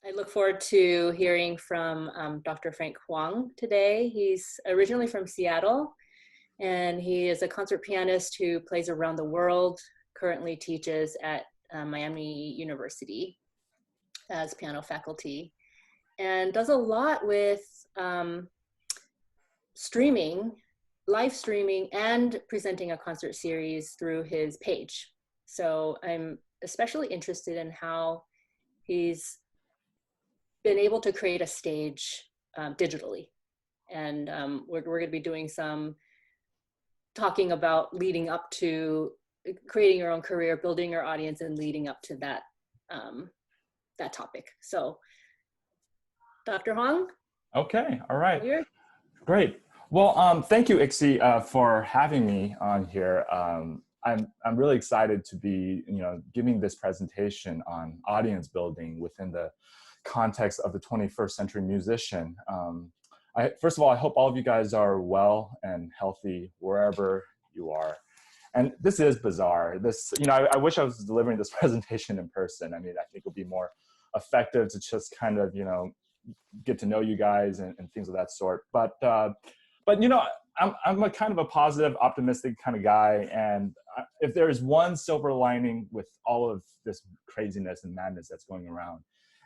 I look forward to hearing from Dr. Frank Huang today. He's originally from Seattle, and he is a concert pianist who plays around the world, currently teaches at Miami University as piano faculty, and does a lot with streaming, live streaming, and presenting a concert series through his page. So I'm especially interested in how he's been able to create a stage digitally. And we're going to be doing some talking about leading up to creating your own career, building your audience, and leading up to that, that topic. So, Dr. Huang? Okay, all right. Great. Well, thank you, Ixi, for having me on here. I'm really excited to be, giving this presentation on audience building within the context of the 21st century musician. First of all, I hope all of you guys are well and healthy wherever you are. And this is bizarre. This, I wish I was delivering this presentation in person. I mean, I think it would be more effective to just kind of, get to know you guys and things of that sort. But I'm a kind of a positive, optimistic kind of guy. And if there's one silver lining with all of this craziness and madness that's going around,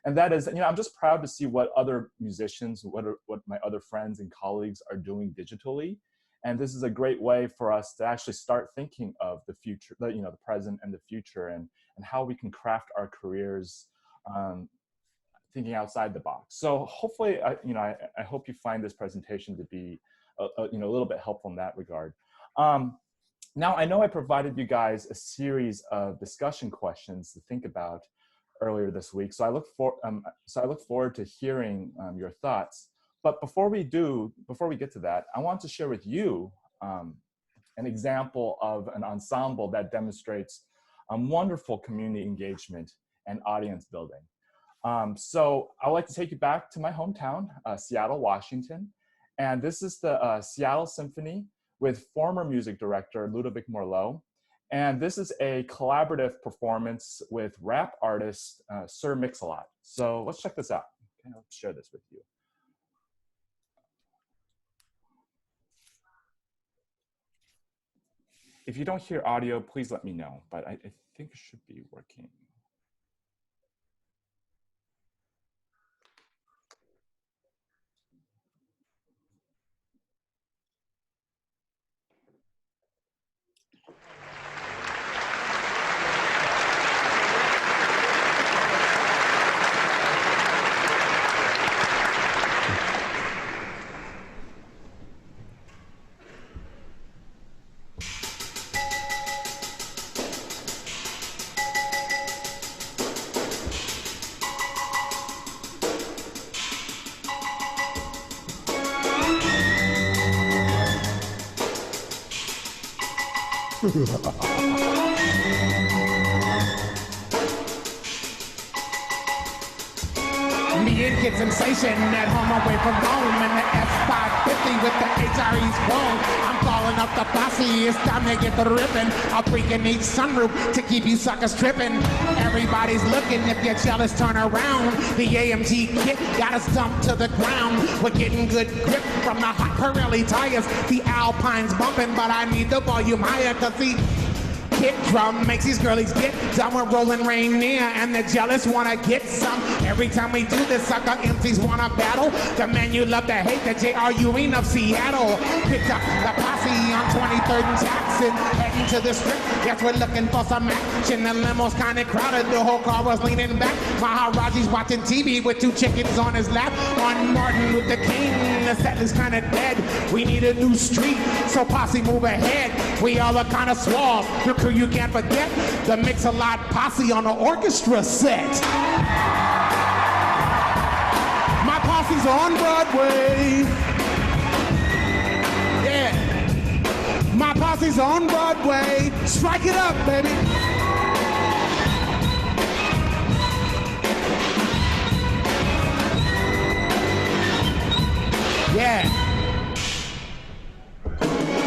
and that is, I'm just proud to see what other musicians, what my other friends and colleagues are doing digitally. And this is a great way for us to actually start thinking of the future, the present and the future, and how we can craft our careers, thinking outside the box. So hopefully, I hope you find this presentation to be, a little bit helpful in that regard. Now, I know I provided you guys a series of discussion questions to think about earlier this week. So I look forward to hearing your thoughts. But before we get to that, I want to share with you an example of an ensemble that demonstrates wonderful community engagement and audience building. So I would like to take you back to my hometown, Seattle, Washington. And this is the Seattle Symphony with former music director Ludovic Morleau. And this is a collaborative performance with rap artist Sir Mix-a-Lot. So let's check this out. Okay, I'll share this with you. If you don't hear audio, please let me know, but I think it should be working. Me and Kid Sensation at home away from home in the S550 with the HRE's chrome. I'm calling up the posse, it's time to get the ripping. I'll freaking each sunroof to keep you suckers tripping. Everybody's looking, if you're jealous, turn around. The AMG kit got us dumped to the ground. We're getting good grip from the hot Pirelli tires. The Alpine's bumping, but I need the volume higher, cause the kick drum makes these girlies get done. We're rolling Rainier and the jealous wanna get some. Every time we do this, sucker MCs wanna battle. The man you love to hate, the J.R. Ewing of Seattle. Picked up the posse on 23rd and Jackson, heading to the strip. Guess we're looking for some action. The limo's kinda crowded, the whole car was leaning back. Maharaji's watching TV with two chickens on his lap. On Martin Luther King, the set is kinda dead. We need a new street, so posse move ahead. We all are kinda suave. Who you can't forget, the Mix-a-Lot posse on the orchestra set. My posse's on Broadway. Yeah. My posse's on Broadway. Strike it up, baby. Yeah.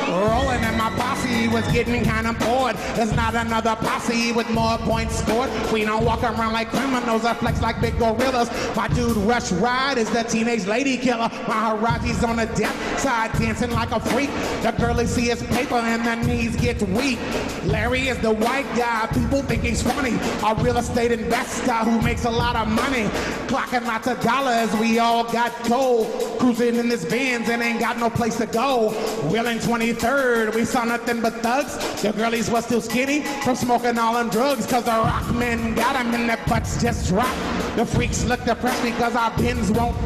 Rolling and my posse was getting kind bored. There's not another posse with more points scored. We don't walk around like criminals or flex like big gorillas. My dude Rush Ride is the teenage lady killer. My Haraji's on the depth side dancing like a freak. The girlie see his paper and the knees get weak. Larry is the white guy, people think he's funny. A real estate investor who makes a lot of money. Clocking lots of dollars, we all got gold. Cruising in this Benz and ain't got no place to go. Wheeling 23rd, we saw nothing but thugs. The girlies was still skinny from smoking all them drugs. Cause the rock men got them and their butts just dropped. The freaks look depressed because our Benz won't.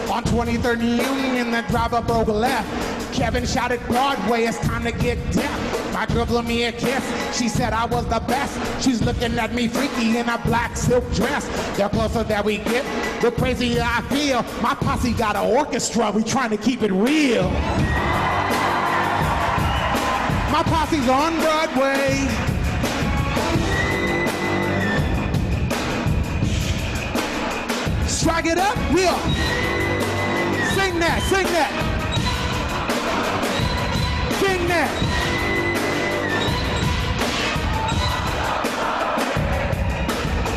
On 23rd and Union, the driver broke left. Kevin shouted Broadway, it's time to get deaf. My girl blew me a kiss, she said I was the best. She's looking at me freaky in a black silk dress. The closer that we get, the crazier I feel. My posse got an orchestra, we trying to keep it real. My posse's on Broadway. Strike it up, Will. Sing that, sing that. Sing that.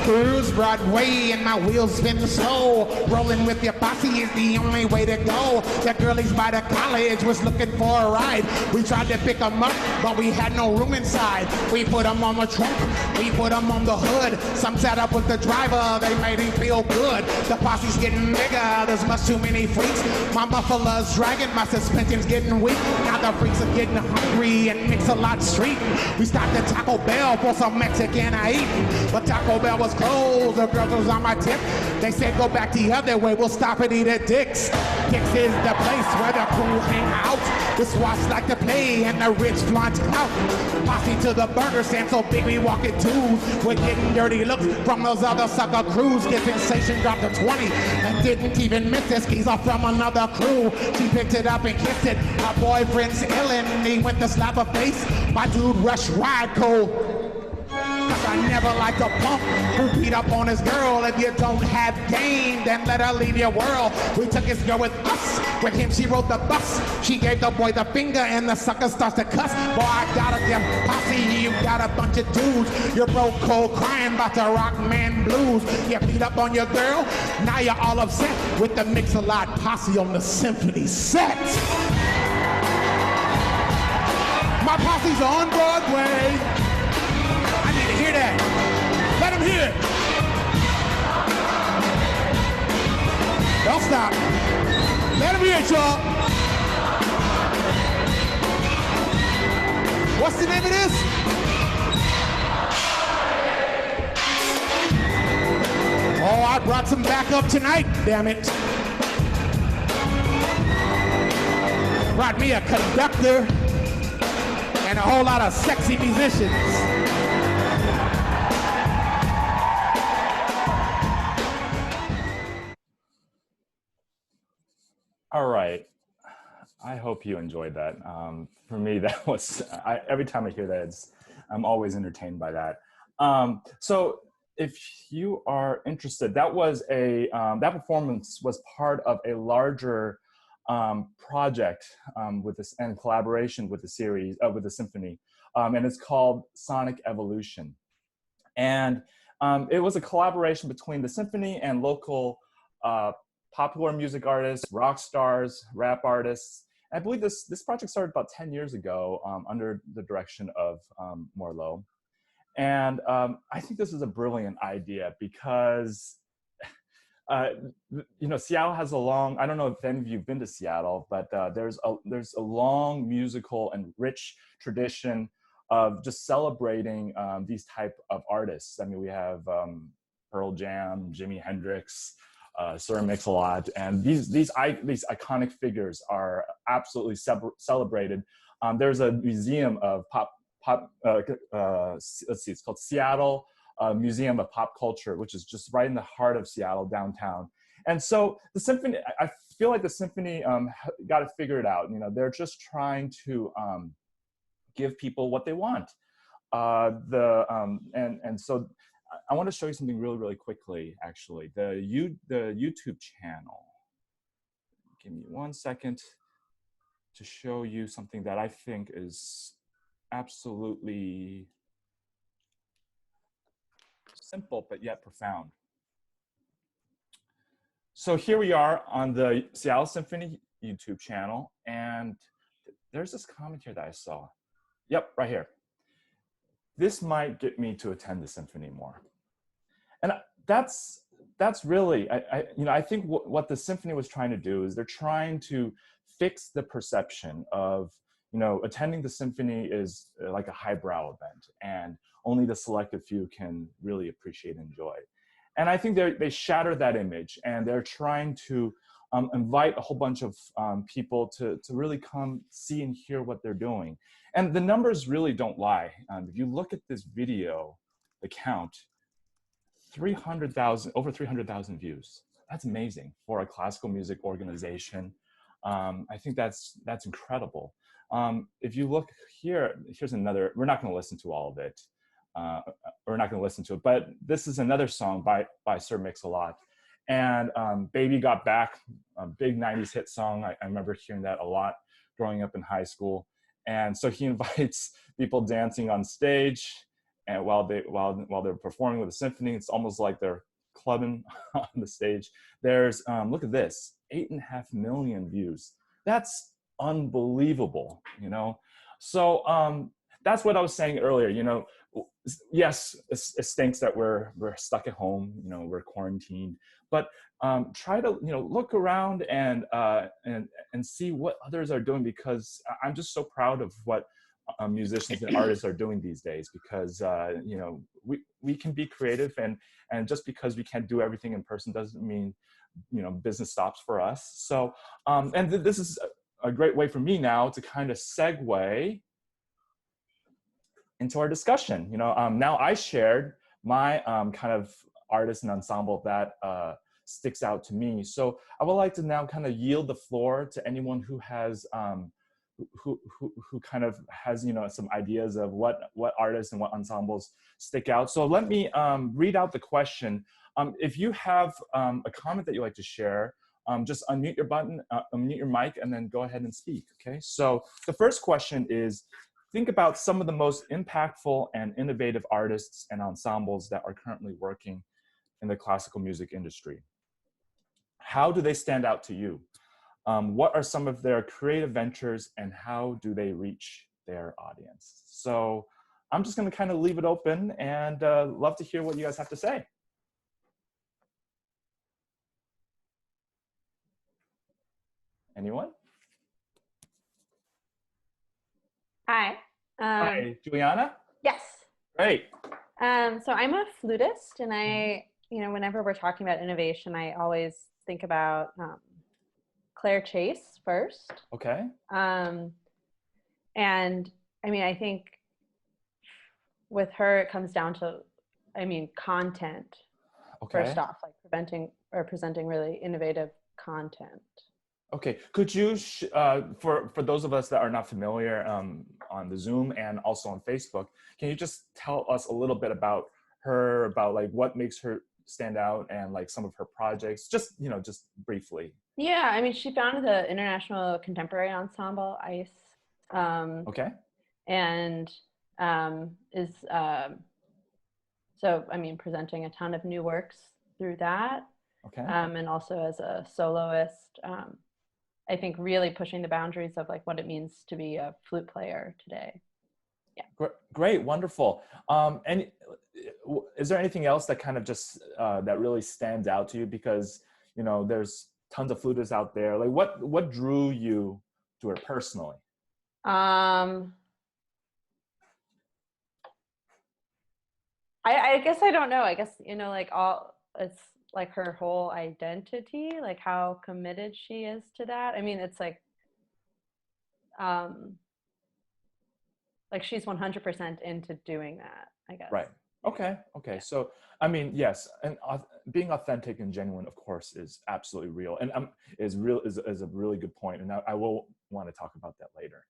Cruise Broadway and my wheels spin slow. Rolling with your posse is the only way to go. The girlies by the college was looking for a ride. We tried to pick them up, but we had no room inside. We put them on the trunk, we put them on the hood. Some sat up with the driver, they made him feel good. The posse's getting bigger, there's much too many freaks. My muffler's dragging, my suspension's getting weak. Now the freaks are getting hungry and Mix-a-Lot street. We stopped at Taco Bell for some Mexican eating, but Taco Bell was closed. The girls was on my tip. They said go back the other way, we'll stop and eat at Dick's. Dick's is the place where the crew hang out. The swats like to play and the rich flaunt out. Posse to the burger stand so big we walk it too. We're getting dirty looks from those other sucker crews. Get sensation dropped to 20 and didn't even miss this. He's off from another crew. She picked it up and kissed it. Her boyfriend's illin', he went to slap her face. My dude Rush Ride cold. Cause I never liked a punk who beat up on his girl. If you don't have game, then let her leave your world. We took his girl with us. With him, she rode the bus. She gave the boy the finger and the sucker starts to cuss. Boy, I gotta give posse, you got a bunch of dudes. You're broke, cold, crying about the rock man blues. You beat up on your girl, now you're all upset with the Mix-a-Lot posse on the symphony set. My posse's on Broadway. Hear that. Let him hear it. Don't stop. Let him hear it, y'all. What's the name of this? Oh, I brought some backup tonight, damn it. Brought me a conductor and a whole lot of sexy musicians. All right. I hope you enjoyed that. For me, that was, every time I hear that, I'm always entertained by that. So if you are interested, that was that performance was part of a larger project with this and collaboration with the series, with the symphony. And it's called Sonic Evolution. And it was a collaboration between the symphony and local popular music artists, rock stars, rap artists. And I believe this project started about 10 years ago under the direction of Morlo. And I think this is a brilliant idea because, you know, Seattle has a long, I don't know if any of you have been to Seattle, but there's a long musical and rich tradition of just celebrating these type of artists. I mean, we have Pearl Jam, Jimi Hendrix, Sir Mix-a-Lot, and these iconic figures are absolutely celebrated. There's a museum of let's see, it's called Seattle Museum of Pop Culture, which is just right in the heart of Seattle downtown. And so the symphony, I feel like the symphony got to figure it out. You know, they're just trying to give people what they want. And so I want to show you something really, really quickly, actually. The YouTube channel. Give me 1 second to show you something that I think is absolutely simple, but yet profound. So here we are on the Seattle Symphony YouTube channel, and there's this comment here that I saw. Yep, right here. This might get me to attend the symphony more. And that's really, I think what the symphony was trying to do is they're trying to fix the perception of, attending the symphony is like a highbrow event and only the selected few can really appreciate and enjoy. And I think they shatter that image, and they're trying to invite a whole bunch of people to really come see and hear what they're doing. And the numbers really don't lie. If you look at this video, the count, 300,000, over 300,000 views. That's amazing for a classical music organization. I think that's incredible. If you look here, here's another, we're not gonna listen to all of it. We're not gonna listen to it, but this is another song by Sir Mix-a-Lot. And Baby Got Back, a big 90s hit song. I remember hearing that a lot growing up in high school. And so he invites people dancing on stage, and while they're performing with the symphony, it's almost like they're clubbing on the stage. There's look at this, 8.5 million views. That's unbelievable, So that's what I was saying earlier. Yes, it stinks that we're stuck at home. We're quarantined, but try to look around and see what others are doing, because I'm just so proud of what musicians and artists are doing these days, because we can be creative, and just because we can't do everything in person doesn't mean business stops for us. So and this is a great way for me now to kind of segue into our discussion. Now I shared my kind of artist and ensemble that sticks out to me. So I would like to now kind of yield the floor to anyone who has who kind of has some ideas of what artists and what ensembles stick out. So let me read out the question. If you have a comment that you'd like to share, just unmute your button, unmute your mic, and then go ahead and speak. Okay. So the first question is, think about some of the most impactful and innovative artists and ensembles that are currently working in the classical music industry. How do they stand out to you? What are some of their creative ventures, and how do they reach their audience? So I'm just going to kind of leave it open, and love to hear what you guys have to say. Anyone? Hi. Hi, Juliana? Yes. Great. So I'm a flutist, and I, whenever we're talking about innovation, I always think about Claire Chase first. Okay. And I mean, I think with her, it comes down to, content. Okay. First off, like presenting really innovative content. Okay, could you, for those of us that are not familiar on the Zoom and also on Facebook, can you just tell us a little bit about her, about like what makes her stand out and like some of her projects, just briefly? Yeah, I mean, she founded the International Contemporary Ensemble, ICE. Okay. And is, presenting a ton of new works through that. Okay. And also as a soloist, I think really pushing the boundaries of like what it means to be a flute player today. Yeah. Great, wonderful. And is there anything else that kind of just that really stands out to you? Because there's tons of flutists out there. Like what drew you to her personally? I guess I don't know. I guess it's like her whole identity, like how committed she is to that. I mean, it's like she's 100% into doing that, I guess. Right. Okay. Okay. So, I mean, yes, and being authentic and genuine, of course, is absolutely real, and is a really good point. And I will want to talk about that later.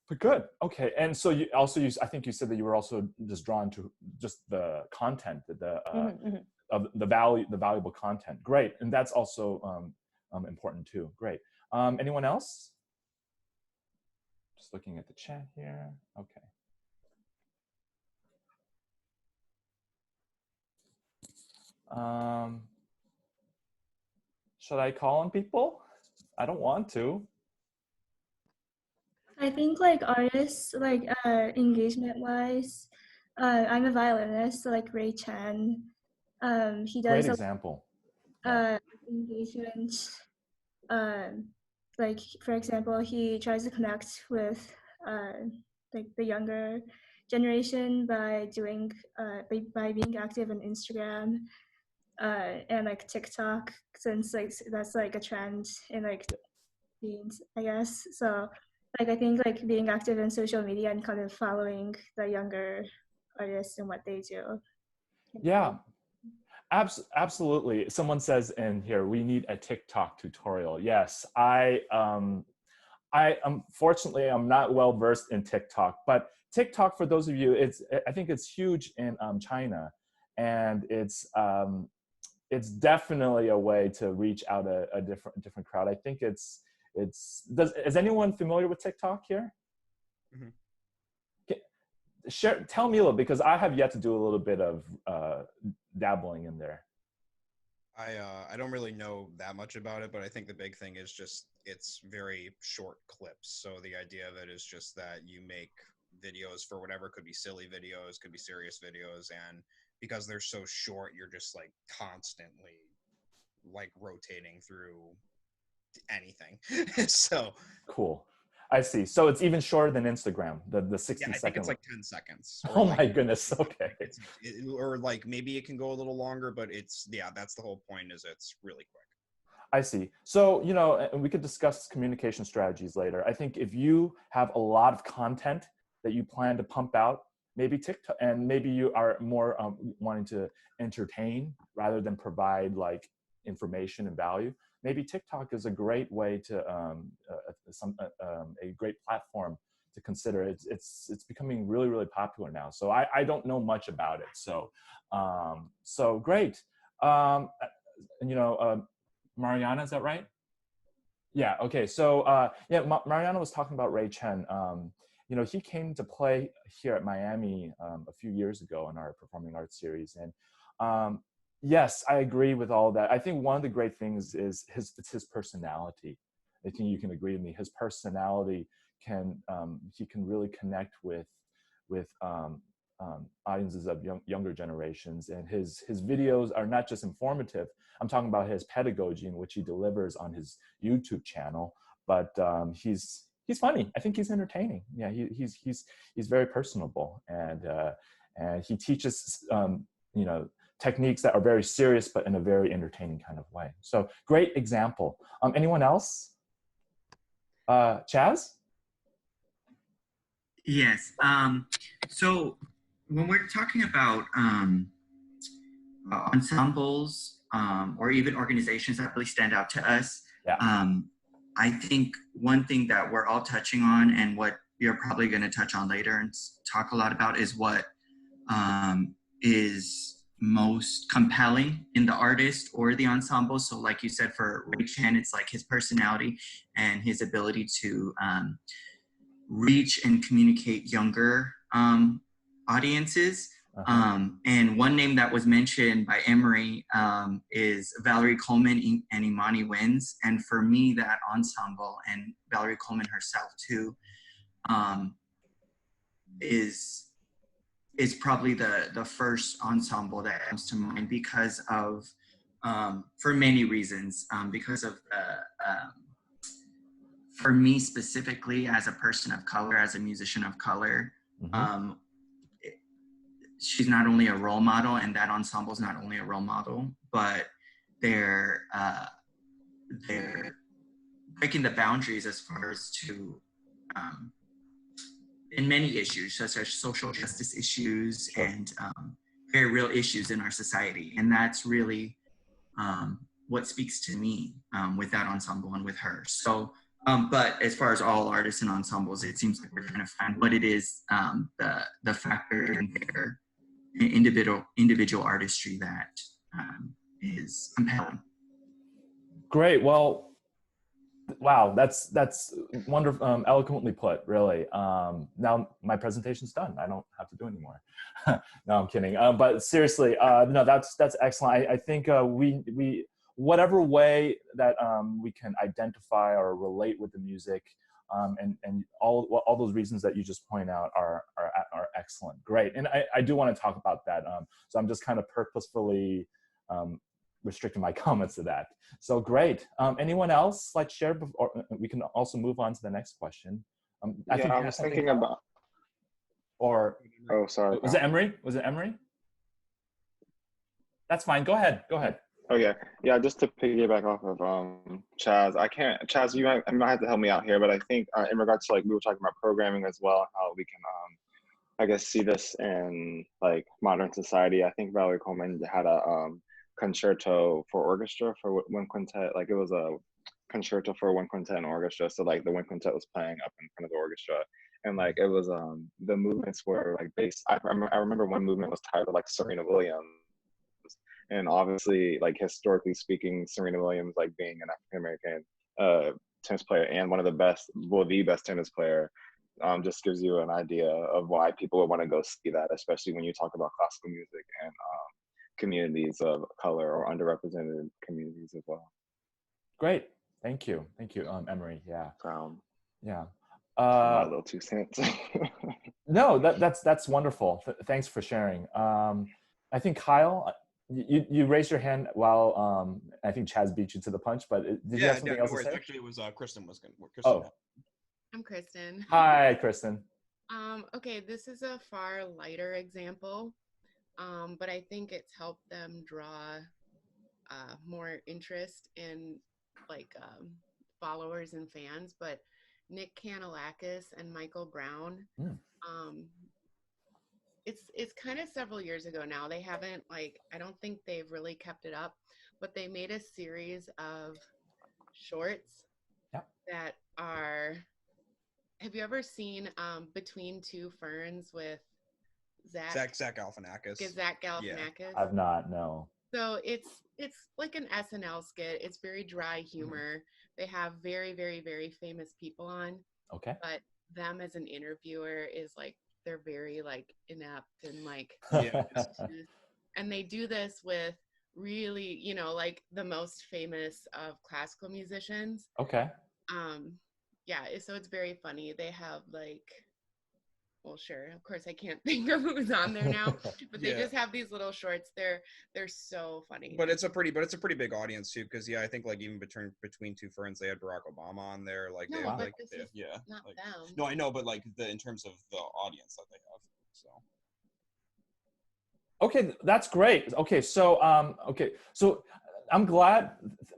But good. Okay. And so I think you said that you were also just drawn to just the content, of the valuable content. Great. And that's also important too. Great. Anyone else? Just looking at the chat here. Okay. Should I call on people? I don't want to. I think like artists, like engagement wise, I'm a violinist, so like Ray Chen, he Great does example. engagement. Like for example, he tries to connect with like the younger generation by doing by being active on Instagram and like TikTok, since like that's like a trend in like teens, I guess. So like I think like being active in social media and kind of following the younger artists and what they do. Yeah, absolutely. Someone says in here, we need a TikTok tutorial. Yes, I unfortunately I'm not well versed in TikTok, but TikTok, for those of you, I think it's huge in China, and it's definitely a way to reach out a different crowd. I think is anyone familiar with TikTok here? Mm-hmm. Tell me a little, because I have yet to do a little bit of dabbling in there. I don't really know that much about it, but I think the big thing is just it's very short clips. So the idea of it is just that you make videos for whatever, could be silly videos, could be serious videos, and because they're so short, you're just like constantly like rotating through anything. So cool. I see. So it's even shorter than Instagram, the 60 yeah, I think it's like 10 seconds. Oh my goodness. Okay. Or like maybe it can go a little longer, but it's, yeah, that's the whole point, is it's really quick. I see. So, you know, and we could discuss communication strategies later. I think if you have a lot of content that you plan to pump out, maybe TikTok, and maybe you are more wanting to entertain rather than provide like information and value, maybe TikTok is a great way to a great platform to consider. It's becoming really, really popular now. So I don't know much about it. So so great. You know, Mariana, is that right? Yeah. Okay. So yeah, Mariana was talking about Ray Chen. You know, he came to play here at Miami a few years ago in our performing arts series, and yes, I agree with all that. I think one of the great things is his personality. I think you can agree with me. His personality can he can really connect with audiences of younger generations, and his videos are not just informative. I'm talking about his pedagogy, in which he delivers on his YouTube channel, but he's funny. I think he's entertaining. Yeah, he's very personable, and he teaches you know, techniques that are very serious, but in a very entertaining kind of way. So great example. Anyone else? Chaz? Yes. So when we're talking about ensembles or even organizations that really stand out to us, yeah. I think one thing that we're all touching on, and what you're probably going to touch on later and talk a lot about, is what is most compelling in the artist or the ensemble. So like you said, for Ray Chen, it's like his personality and his ability to reach and communicate younger audiences. And one name that was mentioned by Emery is Valerie Coleman and Imani Wins. And for me, that ensemble, and Valerie Coleman herself too, is probably the first ensemble that comes to mind, because of, for many reasons, because of for me specifically, as a person of color, as a musician of color, she's not only a role model, and that ensemble is not only a role model, but they're breaking the boundaries as far as to in many issues, such as social justice issues and very real issues in our society. And that's really what speaks to me with that ensemble and with her. So, but as far as all artists and ensembles, it seems like we're trying to find what it is, the factor in their individual artistry that is compelling. Great. Well, Wow, that's wonderful, eloquently put, really. Now my presentation's done. I don't have to do anymore. No, I'm kidding. But seriously, no, that's excellent. I think we whatever way that we can identify or relate with the music, and all those reasons that you just point out are excellent. Great. And I do want to talk about that. So I'm just kind of purposefully restricting my comments to that. So great. Anyone else like share? Or we can also move on to the next question. I think I was thinking about. Or Oh, sorry. was it Emery? Was it Emery? That's fine. Go ahead. Go ahead. Oh yeah. Just to piggyback off of Chaz, Chaz, you might have to help me out here, but I think in regards to like we were talking about programming as well, how we can I guess see this in like modern society. I think Valerie Coleman had a concerto for orchestra for wind quintet. Like it was a concerto for wind quintet and orchestra. So like the wind quintet was playing up in front of the orchestra, and like it was the movements were like based. I remember one movement was titled like Serena Williams. And obviously, like historically speaking, Serena Williams, like being an African American tennis player and one of the best, well, the best tennis player, just gives you an idea of why people would want to go see that, especially when you talk about classical music and communities of color or underrepresented communities as well. Great, thank you, Emery. Yeah, yeah. My little 2 cents. No, that's wonderful. Thanks for sharing. I think Kyle. You raised your hand while I think Chaz beat you to the punch, but did you have something else to say? Actually, it was Kristen was going. Oh, I'm Kristen. Hi, Kristen. Okay, this is a far lighter example, but I think it's helped them draw more interest in like followers and fans. But Nick Kanalakis and Michael Brown. It's kind of several years ago now. They haven't I don't think they've really kept it up, but they made a series of shorts that are, have you ever seen Between Two Ferns with Zach Galifianakis? Zach Galifianakis? Yeah. I've not, no. So it's like an SNL skit. It's very dry humor. They have very, very, very famous people on. Okay. But them as an interviewer is they're very inept and and they do this with really, the most famous of classical musicians. Okay. Yeah, so it's very funny. They have well, sure, of course I can't think of who's on there now, but they just have these little shorts. They're so funny. But it's a pretty big audience too, because I think even between Two Ferns, they had Barack Obama on there. No, they but have this is not them. No, I know, but in terms of the audience that they have. So. Okay, that's great. Okay, so I'm glad.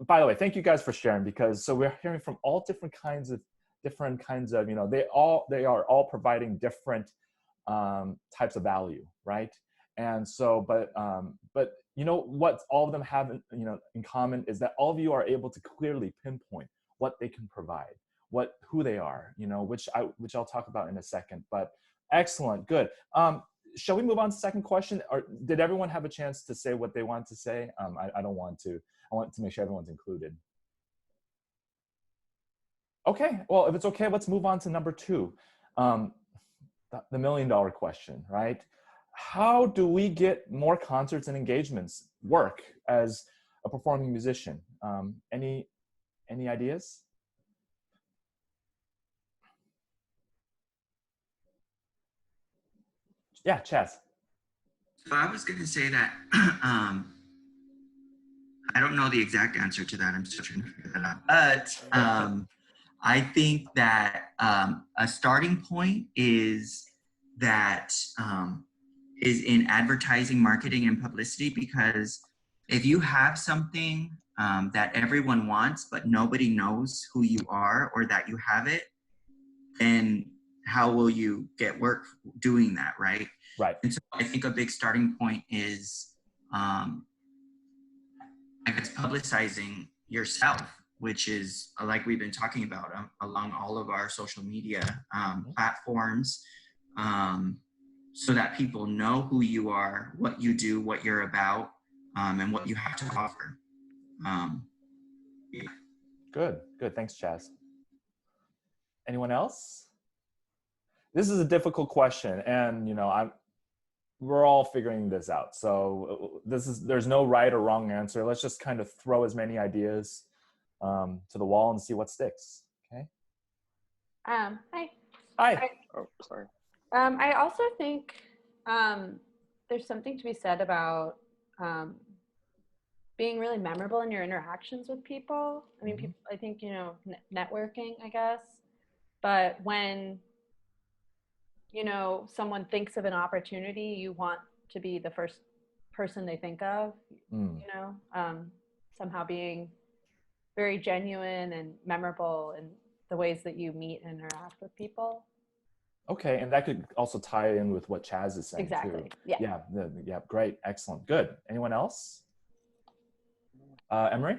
By the way, thank you guys for sharing, because we're hearing from all different kinds of they are all providing different types of value, right? And so, but what all of them have in common is that all of you are able to clearly pinpoint what they can provide, who they are, which I'll talk about in a second. But excellent, good. Shall we move on to the second question? Or did everyone have a chance to say what they want to say? I don't want to. I want to make sure everyone's included. Okay, well, if it's okay, let's move on to number 2. The $1 million question, right? How do we get more concerts and engagements work as a performing musician? Any ideas? Yeah, Chaz. So I was going to say that I don't know the exact answer to that. I'm still trying to figure that out. But I think that a starting point is in advertising, marketing, and publicity, because if you have something that everyone wants, but nobody knows who you are or that you have it, then how will you get work doing that, right? Right. And so I think a big starting point is, publicizing yourself, which is like we've been talking about along all of our social media platforms, so that people know who you are, what you do, what you're about, and what you have to offer. Yeah. Good, good. Thanks, Chaz. Anyone else? This is a difficult question, and we're all figuring this out. So there's no right or wrong answer. Let's just kind of throw as many ideas to the wall and see what sticks. Okay. Hi. Hi. Oh, sorry. I also think there's something to be said about being really memorable in your interactions with people. I mean, people, I think, networking, I guess. But when, someone thinks of an opportunity, you want to be the first person they think of, somehow being very genuine and memorable in the ways that you meet and interact with people. Okay, and that could also tie in with what Chaz is saying Exactly. too. Yeah. Yeah, great, excellent, good. Anyone else? Emery?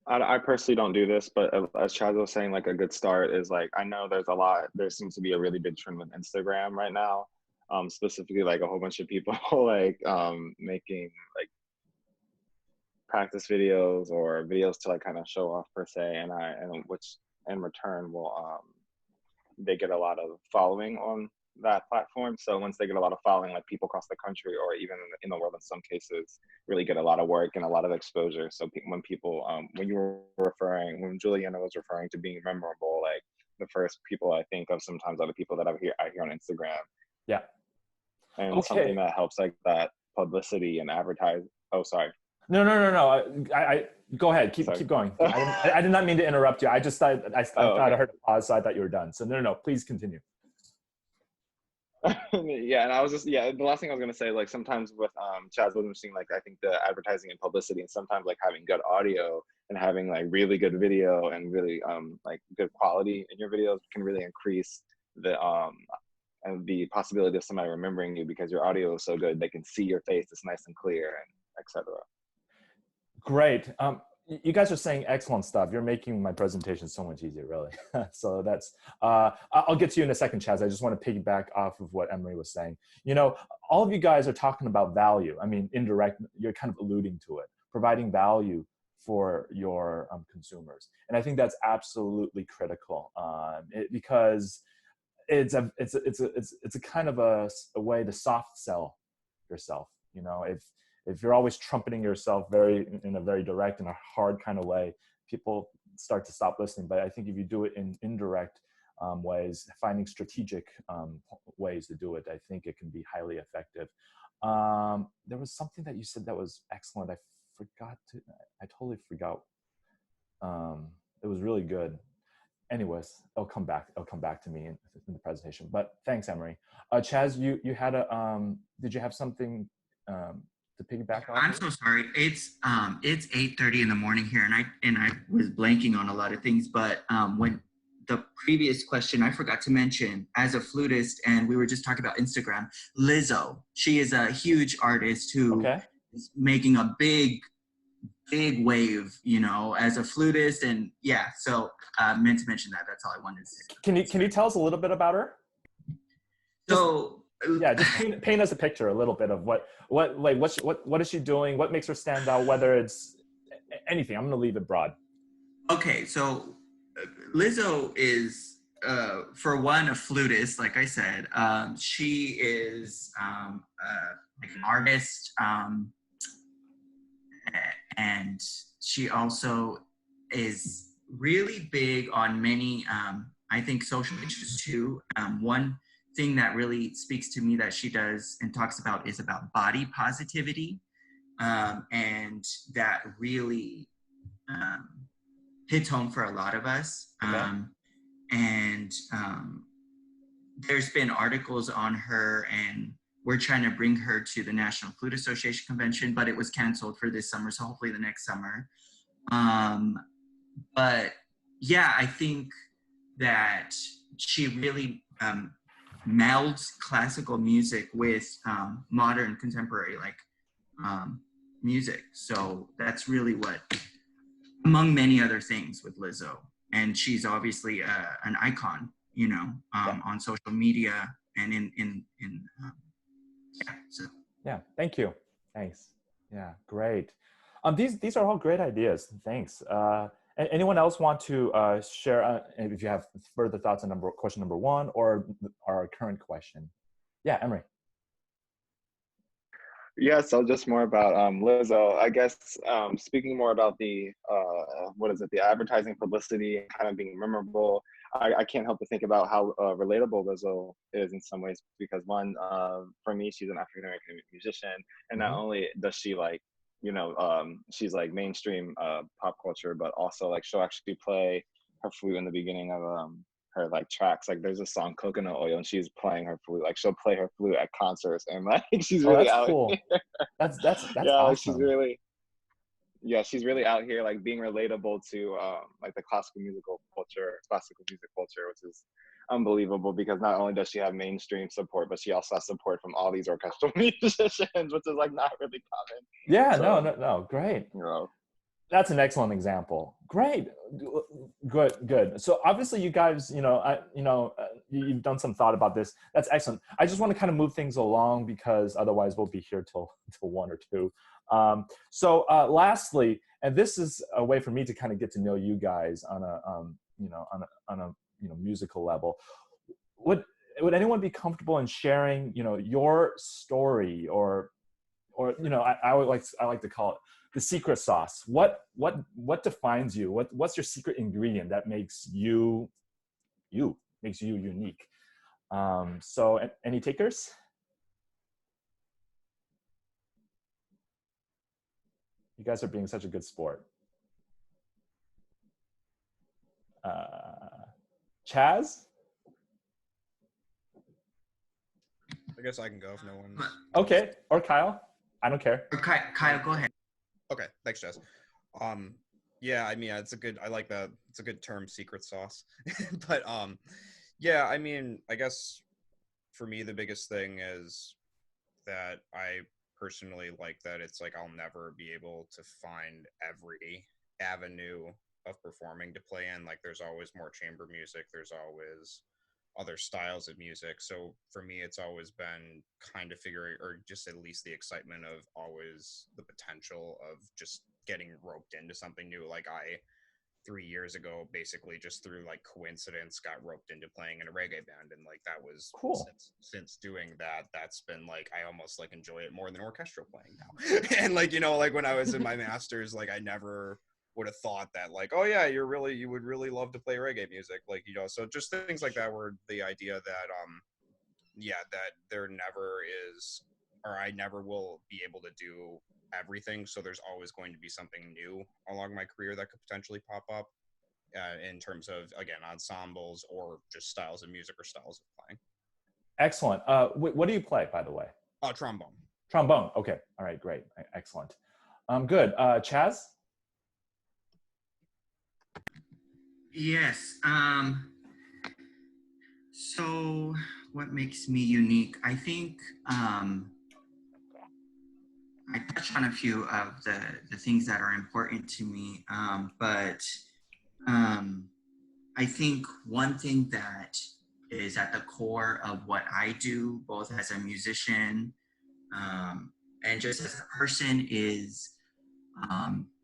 I personally don't do this, but as Chaz was saying, like a good start is like, I know there seems to be a really big trend with Instagram right now, specifically like a whole bunch of people like making like practice videos or videos to like kind of show off per se, and which in return will they get a lot of following on that platform. So once they get a lot of following, like people across the country or even in the world in some cases, really get a lot of work and a lot of exposure. So when people, when Juliana was referring to being memorable, like the first people I think of sometimes are the people that I hear on Instagram. Yeah. And something that helps like that publicity and advertise. Oh, sorry. No. I go ahead. Keep going. I did not mean to interrupt you. I just thought I heard a pause, so I thought you were done. So no. Please continue. Yeah, and I was just the last thing I was gonna say, like sometimes with Chaz was mentioning, like I think the advertising and publicity, and sometimes like having good audio and having like really good video and really like good quality in your videos can really increase the and the possibility of somebody remembering you because your audio is so good they can see your face, it's nice and clear, and etc. Great. You guys are saying excellent stuff. You're making my presentation so much easier, really. So that's, I'll get to you in a second, Chaz. I just want to piggyback off of what Emery was saying. All of you guys are talking about value. I mean, indirect, you're kind of alluding to it, providing value for your consumers. And I think that's absolutely critical because it's a kind of a way to soft sell yourself. If you're always trumpeting yourself in a very direct and a hard kind of way, people start to stop listening. But I think if you do it in indirect ways, finding strategic ways to do it, I think it can be highly effective. There was something that you said that was excellent. I totally forgot. It was really good. Anyways, it'll come back to me in the presentation. But thanks, Emery. Chaz, you had did you have something to piggyback off? I'm so sorry. It's 8:30 in the morning here, and I was blanking on a lot of things. But when the previous question, I forgot to mention, as a flutist, and we were just talking about Instagram, Lizzo. She is a huge artist who is making a big wave, as a flutist, and so meant to mention that. That's all I wanted to say. Can you tell us a little bit about her? So just paint us a picture a little bit of what is she doing? What makes her stand out? Whether it's anything, I'm going to leave it broad. Okay, so Lizzo is, for one, a flutist. Like I said, she is like an artist. And she also is really big on many, I think, social issues too. One thing that really speaks to me that she does and talks about is about body positivity. And that really hits home for a lot of us. There's been articles on her, and we're trying to bring her to the National Flute Association convention, but it was canceled for this summer, so hopefully the next summer. But yeah, I think that she really melds classical music with modern contemporary music. So that's really what, among many other things with Lizzo. And she's obviously an icon, on social media and in yeah, thank you. Thanks. Yeah, great. These are all great ideas. Thanks. Anyone else want to share if you have further thoughts on question number one or our current question? Yeah, Emery. Yeah, so just more about Lizzo. I guess speaking more about the the advertising publicity kind of being memorable. I can't help but think about how relatable Lizzo is in some ways because one, for me, she's an African American musician, and not only does she she's like mainstream pop culture, but also like she'll actually play her flute in the beginning of her like tracks. Like there's a song Coconut Oil and she's playing her flute. Like she'll play her flute at concerts and like she's really that's out cool. here. That's Yeah, awesome. like she's really out here like being relatable to like the classical music culture, which is unbelievable because not only does she have mainstream support, but she also has support from all these orchestral musicians, which is like not really common. Yeah, so, no, great. You know, that's an excellent example. Great, good. So obviously, you guys, you've done some thought about this. That's excellent. I just want to kind of move things along because otherwise we'll be here till 1 or 2. So lastly, and this is a way for me to kind of get to know you guys on a musical level. Would anyone be comfortable in sharing, your story or I like to call it the secret sauce? What defines you? What's your secret ingredient that makes you unique? So any takers? You guys are being such a good sport. Chaz? I guess I can go if no one. Okay, or Kyle. I don't care. Or Kyle, go ahead. Okay, thanks, Jess. Yeah, I mean, I like that. It's a good term, secret sauce. But yeah, I mean, I guess for me the biggest thing is that I personally like that it's like I'll never be able to find every avenue of performing to play in. Like there's always more chamber music, there's always other styles of music. So for me, it's always been kind of figuring, or just at least the excitement of always the potential of just getting roped into something new. Like 3 years ago, basically just through like coincidence, got roped into playing in a reggae band. And like, that was cool. Since doing that, that's been like, I almost like enjoy it more than orchestral playing now. And like, like when I was in my master's, like I never would have thought that like, oh yeah, you would really love to play reggae music. Like, so just things like that were the idea that, that there never is, or I never will be able to do everything. So there's always going to be something new along my career that could potentially pop up in terms of, again, ensembles or just styles of music or styles of playing. Excellent. What do you play, by the way? Trombone. Trombone. Okay. All right. Great. Excellent. Good. Chaz? Yes. So what makes me unique? I think I touched on a few of the things that are important to me, but I think one thing that is at the core of what I do, both as a musician and just as a person, is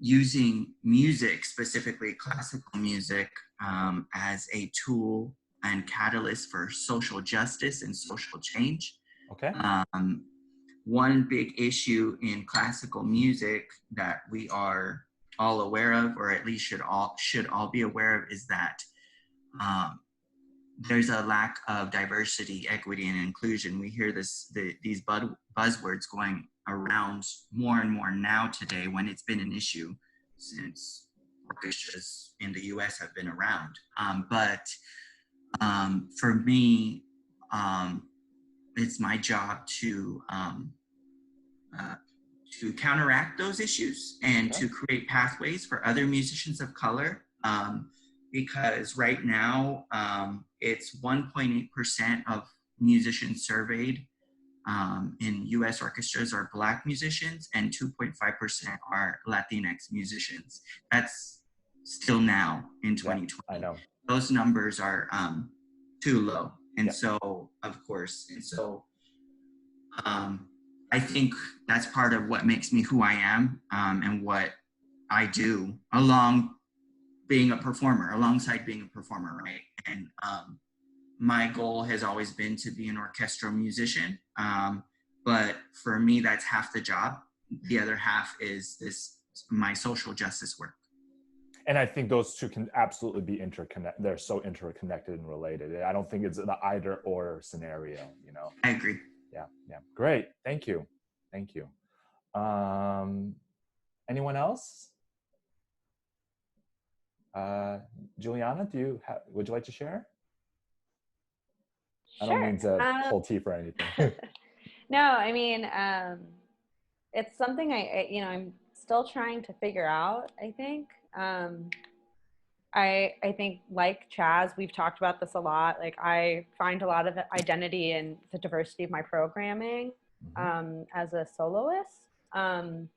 using music, specifically classical music, as a tool and catalyst for social justice and social change. Okay. One big issue in classical music that we are all aware of, or at least should all be aware of, is that there's a lack of diversity, equity, and inclusion. We hear these buzzwords going around more and more now today, when it's been an issue since orchestras in the US have been around. But for me, it's my job to counteract those issues and to create pathways for other musicians of color. Because right now, it's 1.8% of musicians surveyed in US orchestras are Black musicians, and 2.5% are Latinx musicians. That's still now in 2020. I know. Those numbers are too low. And so, of course, I think that's part of what makes me who I am, and what I do alongside being a performer, right? And my goal has always been to be an orchestral musician. But for me, that's half the job. The other half is my social justice work. And I think those two can absolutely be interconnected. They're so interconnected and related. I don't think it's an either or scenario, you know? I agree. Yeah, yeah. Great. Thank you. Thank you. Anyone else? Juliana, would you like to share? I don't mean to pull teeth or anything. No, I mean, it's something I'm still trying to figure out, I think. I think, like Chaz, we've talked about this a lot. Like, I find a lot of identity in the diversity of my programming as a soloist. But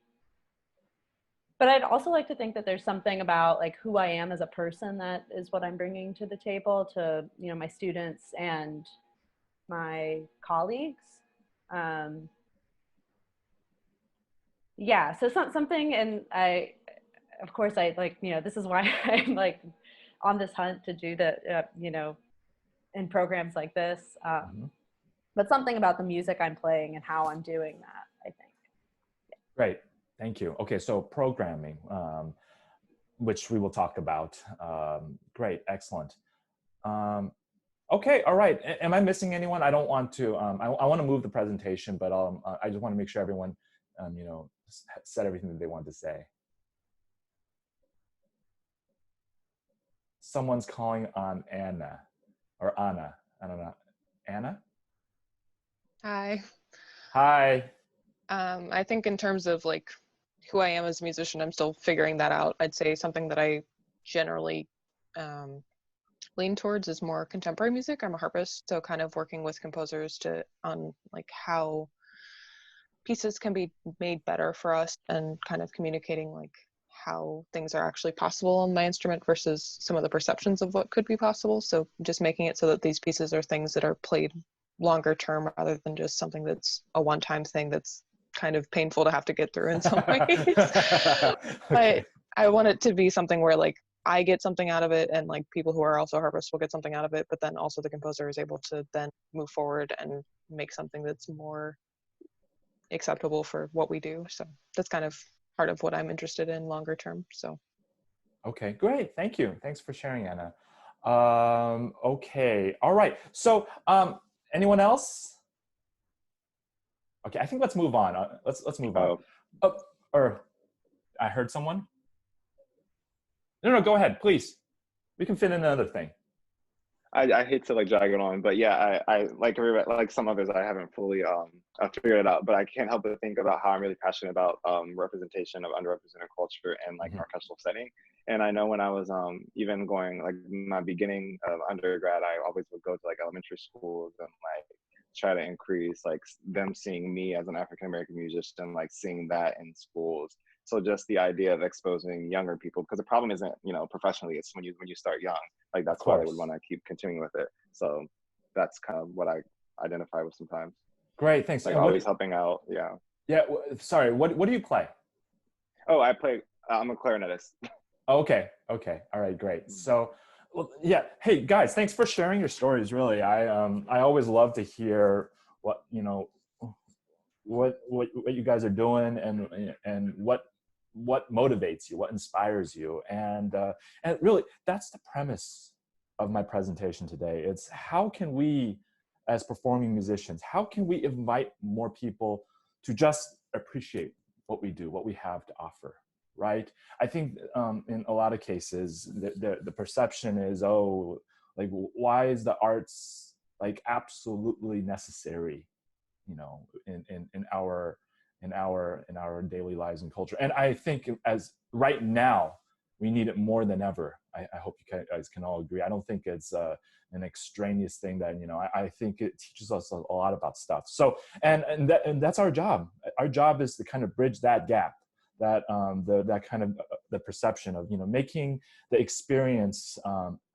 I'd also like to think that there's something about like who I am as a person that is what I'm bringing to the table to, my students and my colleagues. Yeah, so something, and of course, this is why I'm like on this hunt to do the, in programs like this. But something about the music I'm playing and how I'm doing that, I think. Yeah. Great, thank you. Okay, so programming, which we will talk about. Great, excellent. Okay, all right. Am I missing anyone? I don't want to. I want to move the presentation, but I just want to make sure everyone, said everything that they wanted to say. Someone's calling on Anna, or Anna. I don't know. Anna? Hi. Hi. I think in terms of like who I am as a musician, I'm still figuring that out. I'd say something that I generally lean towards is more contemporary music. I'm a harpist, so kind of working with composers on like how pieces can be made better for us, and kind of communicating like how things are actually possible on my instrument versus some of the perceptions of what could be possible. So just making it so that these pieces are things that are played longer term rather than just something that's a one-time thing that's kind of painful to have to get through in some ways. But I want it to be something where like I get something out of it, and like people who are also harpists will get something out of it, but then also the composer is able to then move forward and make something that's more acceptable for what we do. So that's kind of part of what I'm interested in longer term. So okay, great. Thank you. Thanks for sharing, Anna. Okay, all right. So anyone else? Okay, I think let's move on. Let's move on. Or I heard someone. No, go ahead, please. We can fit in another thing. I hate to like drag it on, but yeah, I like some others, I haven't fully figured it out, but I can't help but think about how I'm really passionate about representation of underrepresented culture in like an orchestral setting. And I know when I was even going like my beginning of undergrad, I always would go to like elementary schools and like try to increase like them seeing me as an African American musician, like seeing that in schools. So just the idea of exposing younger people, because the problem isn't, professionally, it's when you start young. Like that's why they would want to keep continuing with it. So that's kind of what I identify with sometimes. Great, thanks. Like always helping out, yeah. Yeah, sorry, what do you play? Oh, I'm a clarinetist. Okay, all right, great. So, well, yeah, hey guys, thanks for sharing your stories. Really, I always love to hear what you guys are doing, and what motivates you, what inspires you, and really that's the premise of my presentation today. It's how can we, as performing musicians, how can we invite more people to just appreciate what we do, what we have to offer, right? I think in a lot of cases the perception is, oh, like why is the arts like absolutely necessary, in our daily lives and culture. And I think as right now, we need it more than ever. I hope you guys can all agree. I don't think it's an extraneous thing that, I think it teaches us a lot about stuff. So, and that's our job. Our job is to kind of bridge that gap, that that kind of the perception of, making the experience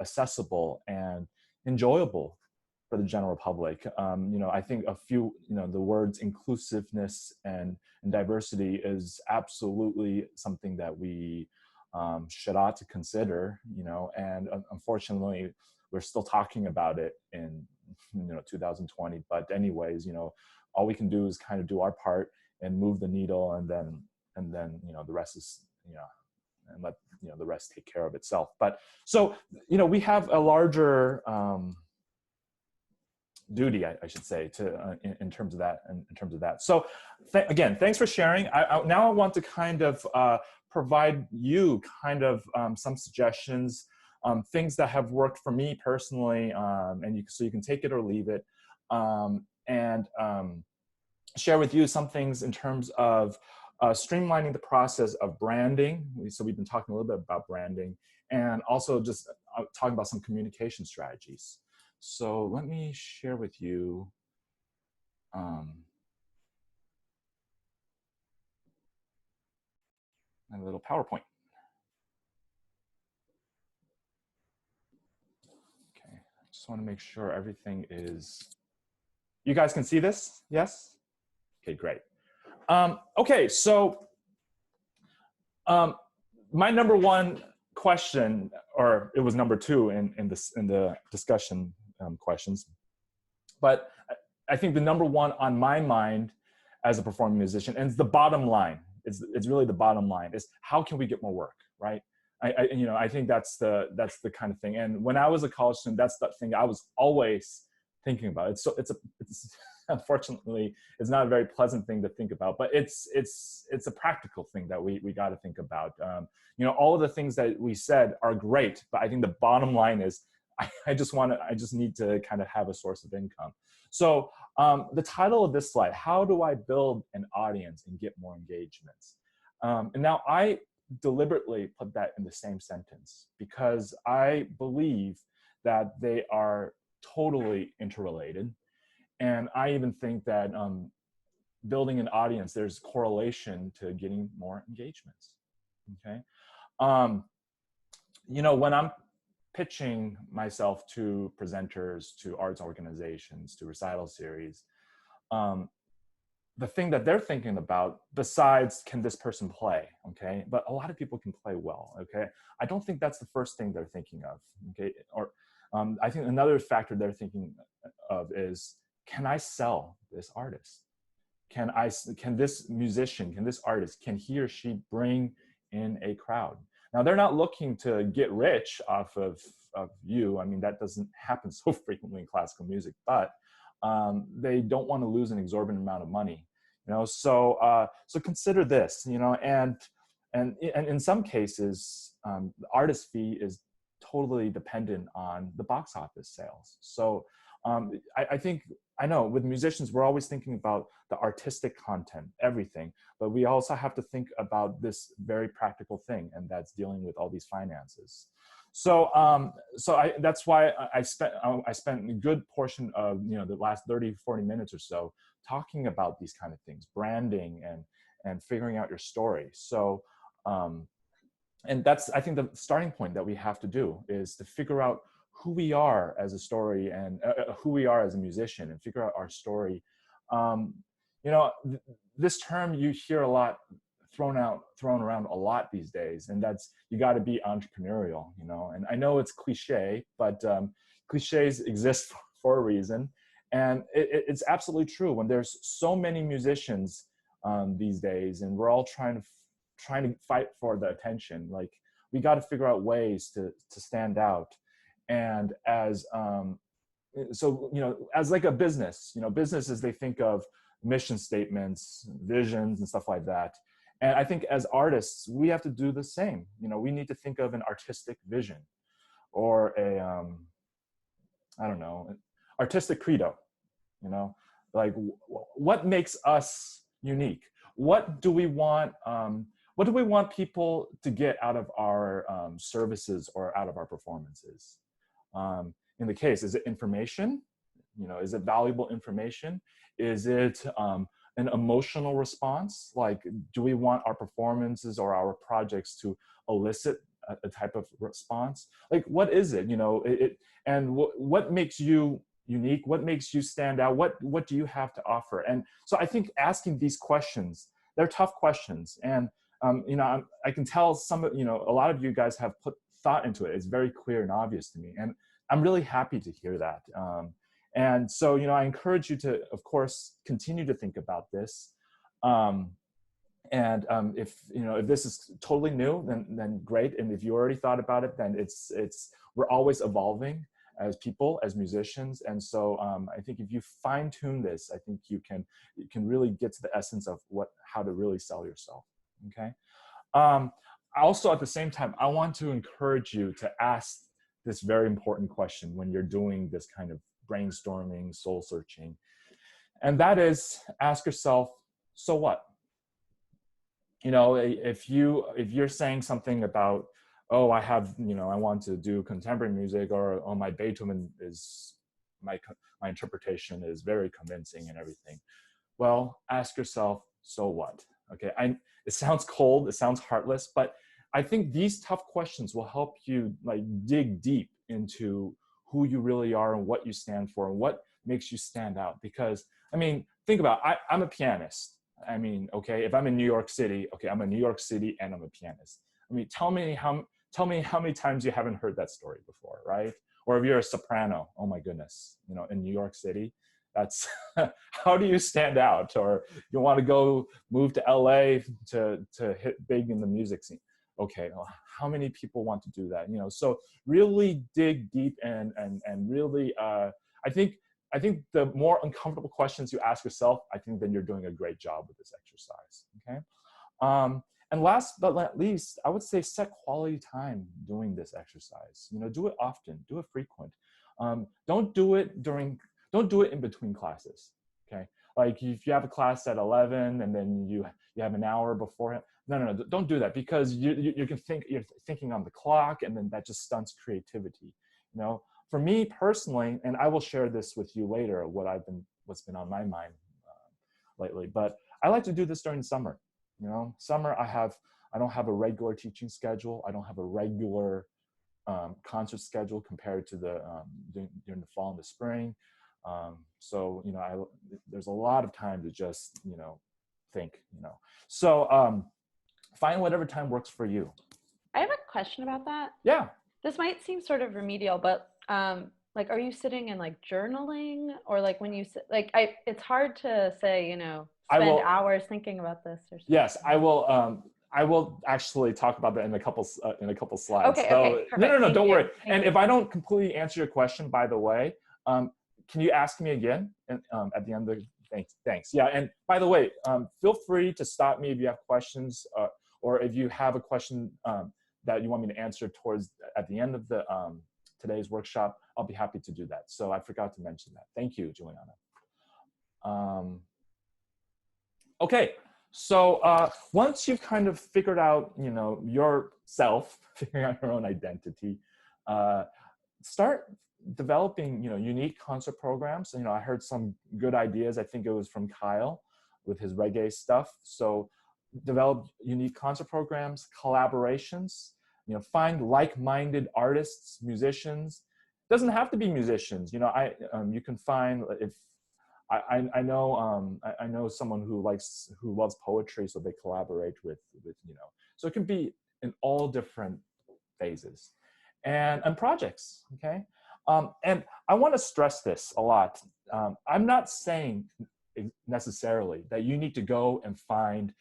accessible and enjoyable for the general public. You know, I think a few, you know, the words inclusiveness and diversity is absolutely something that we ought to consider, you know, and unfortunately, we're still talking about it in, you know, 2020. But anyways, you know, all we can do is kind of do our part and move the needle, and then you know, the rest is, you know, and let, you know, the rest take care of itself. But so, you know, we have a larger duty, I should say, to in terms of that, in terms of that. So again, thanks for sharing. Now I want to kind of provide you kind of some suggestions, things that have worked for me personally, and so you can take it or leave it, and share with you some things in terms of streamlining the process of branding. So we've been talking a little bit about branding, and also just talking about some communication strategies. So let me share with you a little PowerPoint. Okay, I just want to make sure everything is, you guys can see this? Yes? Okay, great. Okay, so my number one question, or it was number two in the discussion questions, but I think the number one on my mind as a performing musician, and it's the bottom line, it's really the bottom line, is how can we get more work, right? You know, I think that's the kind of thing. And when I was a college student, that's the thing I was always thinking about. It's unfortunately, it's not a very pleasant thing to think about, but it's a practical thing that we got to think about. You know, all of the things that we said are great, but I think the bottom line is I just need to kind of have a source of income. So the title of this slide, how do I build an audience and get more engagements? And now I deliberately put that in the same sentence because I believe that they are totally interrelated. And I even think that building an audience, there's correlation to getting more engagements, okay? You know, when I'm pitching myself to presenters, to arts organizations, to recital series, the thing that they're thinking about, besides can this person play, okay? But a lot of people can play well, okay? I don't think that's the first thing they're thinking of, okay? Or I think another factor they're thinking of is, can I sell this artist? Can this musician, can this artist, can he or she bring in a crowd? Now, they're not looking to get rich off of you. I mean, that doesn't happen so frequently in classical music, but they don't want to lose an exorbitant amount of money, you know? So consider this, you know, and in some cases, the artist fee is totally dependent on the box office sales. So I think, I know with musicians, we're always thinking about the artistic content, everything, but we also have to think about this very practical thing, and that's dealing with all these finances. So that's why I spent a good portion of, you know, the last 30, 40 minutes or so talking about these kind of things, branding and figuring out your story. So, and that's, I think, the starting point that we have to do is to figure out who we are as a story and who we are as a musician, and figure out our story. You know, this term you hear a lot thrown around a lot these days, and that's, you got to be entrepreneurial, you know. And I know it's cliche, but cliches exist for a reason, and it's absolutely true. When there's so many musicians these days, and we're all trying to fight for the attention, like, we got to figure out ways to stand out. And as so, you know, as like a business, you know, businesses, they think of mission statements, visions, and stuff like that. And I think as artists, we have to do the same. You know, we need to think of an artistic vision, or a I don't know, artistic credo. You know, like, what makes us unique? What do we want? What do we want people to get out of our services or out of our performances? In the case, is it information? You know, is it valuable information? Is it an emotional response? Like, do we want our performances or our projects to elicit a type of response? Like, what is it? You know, and what makes you unique? What makes you stand out? What do you have to offer? And so I think asking these questions, they're tough questions. And I can tell a lot of you guys have put thought into it. It's very clear and obvious to me. And I'm really happy to hear that. And so, I encourage you to, of course, continue to think about this. If this is totally new, then great. And if you already thought about it, then we're always evolving as people, as musicians. And so I think if you fine tune this, I think you can really get to the essence of how to really sell yourself. Okay. Also, at the same time, I want to encourage you to ask this very important question when you're doing this kind of brainstorming, soul searching. And that is, ask yourself, so what? If you're saying something about, oh, I want to do contemporary music, or oh, my Beethoven is, my interpretation is very convincing and everything. Well, ask yourself, so what? Okay, it sounds cold, it sounds heartless, but I think these tough questions will help you dig deep into who you really are and what you stand for and what makes you stand out. Because, think about it, I'm a pianist. Okay, if I'm in New York City, okay, I'm in New York City and I'm a pianist. Tell me how many times you haven't heard that story before, right? Or if you're a soprano, oh my goodness, in New York City, that's how do you stand out? Or you want to move to LA to hit big in the music scene. Okay, well, how many people want to do that? So really dig deep and really, I think the more uncomfortable questions you ask yourself, I think then you're doing a great job with this exercise, okay? And last but not least, I would say set quality time doing this exercise. Do it often, do it frequent. Don't do it in between classes, okay? Like if you have a class at 11 and then you have an hour beforehand, no, don't do that, because you're thinking on the clock, and then that just stunts creativity. For me personally, and I will share this with you later, what's been on my mind lately, but I like to do this during summer. Summer I don't have a regular teaching schedule. I don't have a regular concert schedule compared to during the fall and the spring. So there's a lot of time to just think. So find whatever time works for you. I have a question about that. Yeah. This might seem sort of remedial, but are you sitting and journaling, or when you sit, it's hard to say, spend hours thinking about this or something. Yes, I will actually talk about that in a couple slides. Okay, so, okay, perfect. No, don't worry. Thank and you. if I don't completely answer your question, by the way, can you ask me again at the end of the thanks. Yeah, and by the way, feel free to stop me if you have questions, or if you have a question that you want me to answer at the end of the today's workshop, I'll be happy to do that. So I forgot to mention that. Thank you, Juliana. Okay, so once you've kind of figured out, yourself, figuring out your own identity, start developing, unique concert programs. I heard some good ideas. I think it was from Kyle with his reggae stuff. So develop unique concert programs, collaborations, find like-minded artists, musicians. It doesn't have to be musicians. You can find, if I know someone who loves poetry, so they collaborate with so it can be in all different phases and projects. Okay, and I want to stress this a lot. I'm not saying necessarily that you need to go and find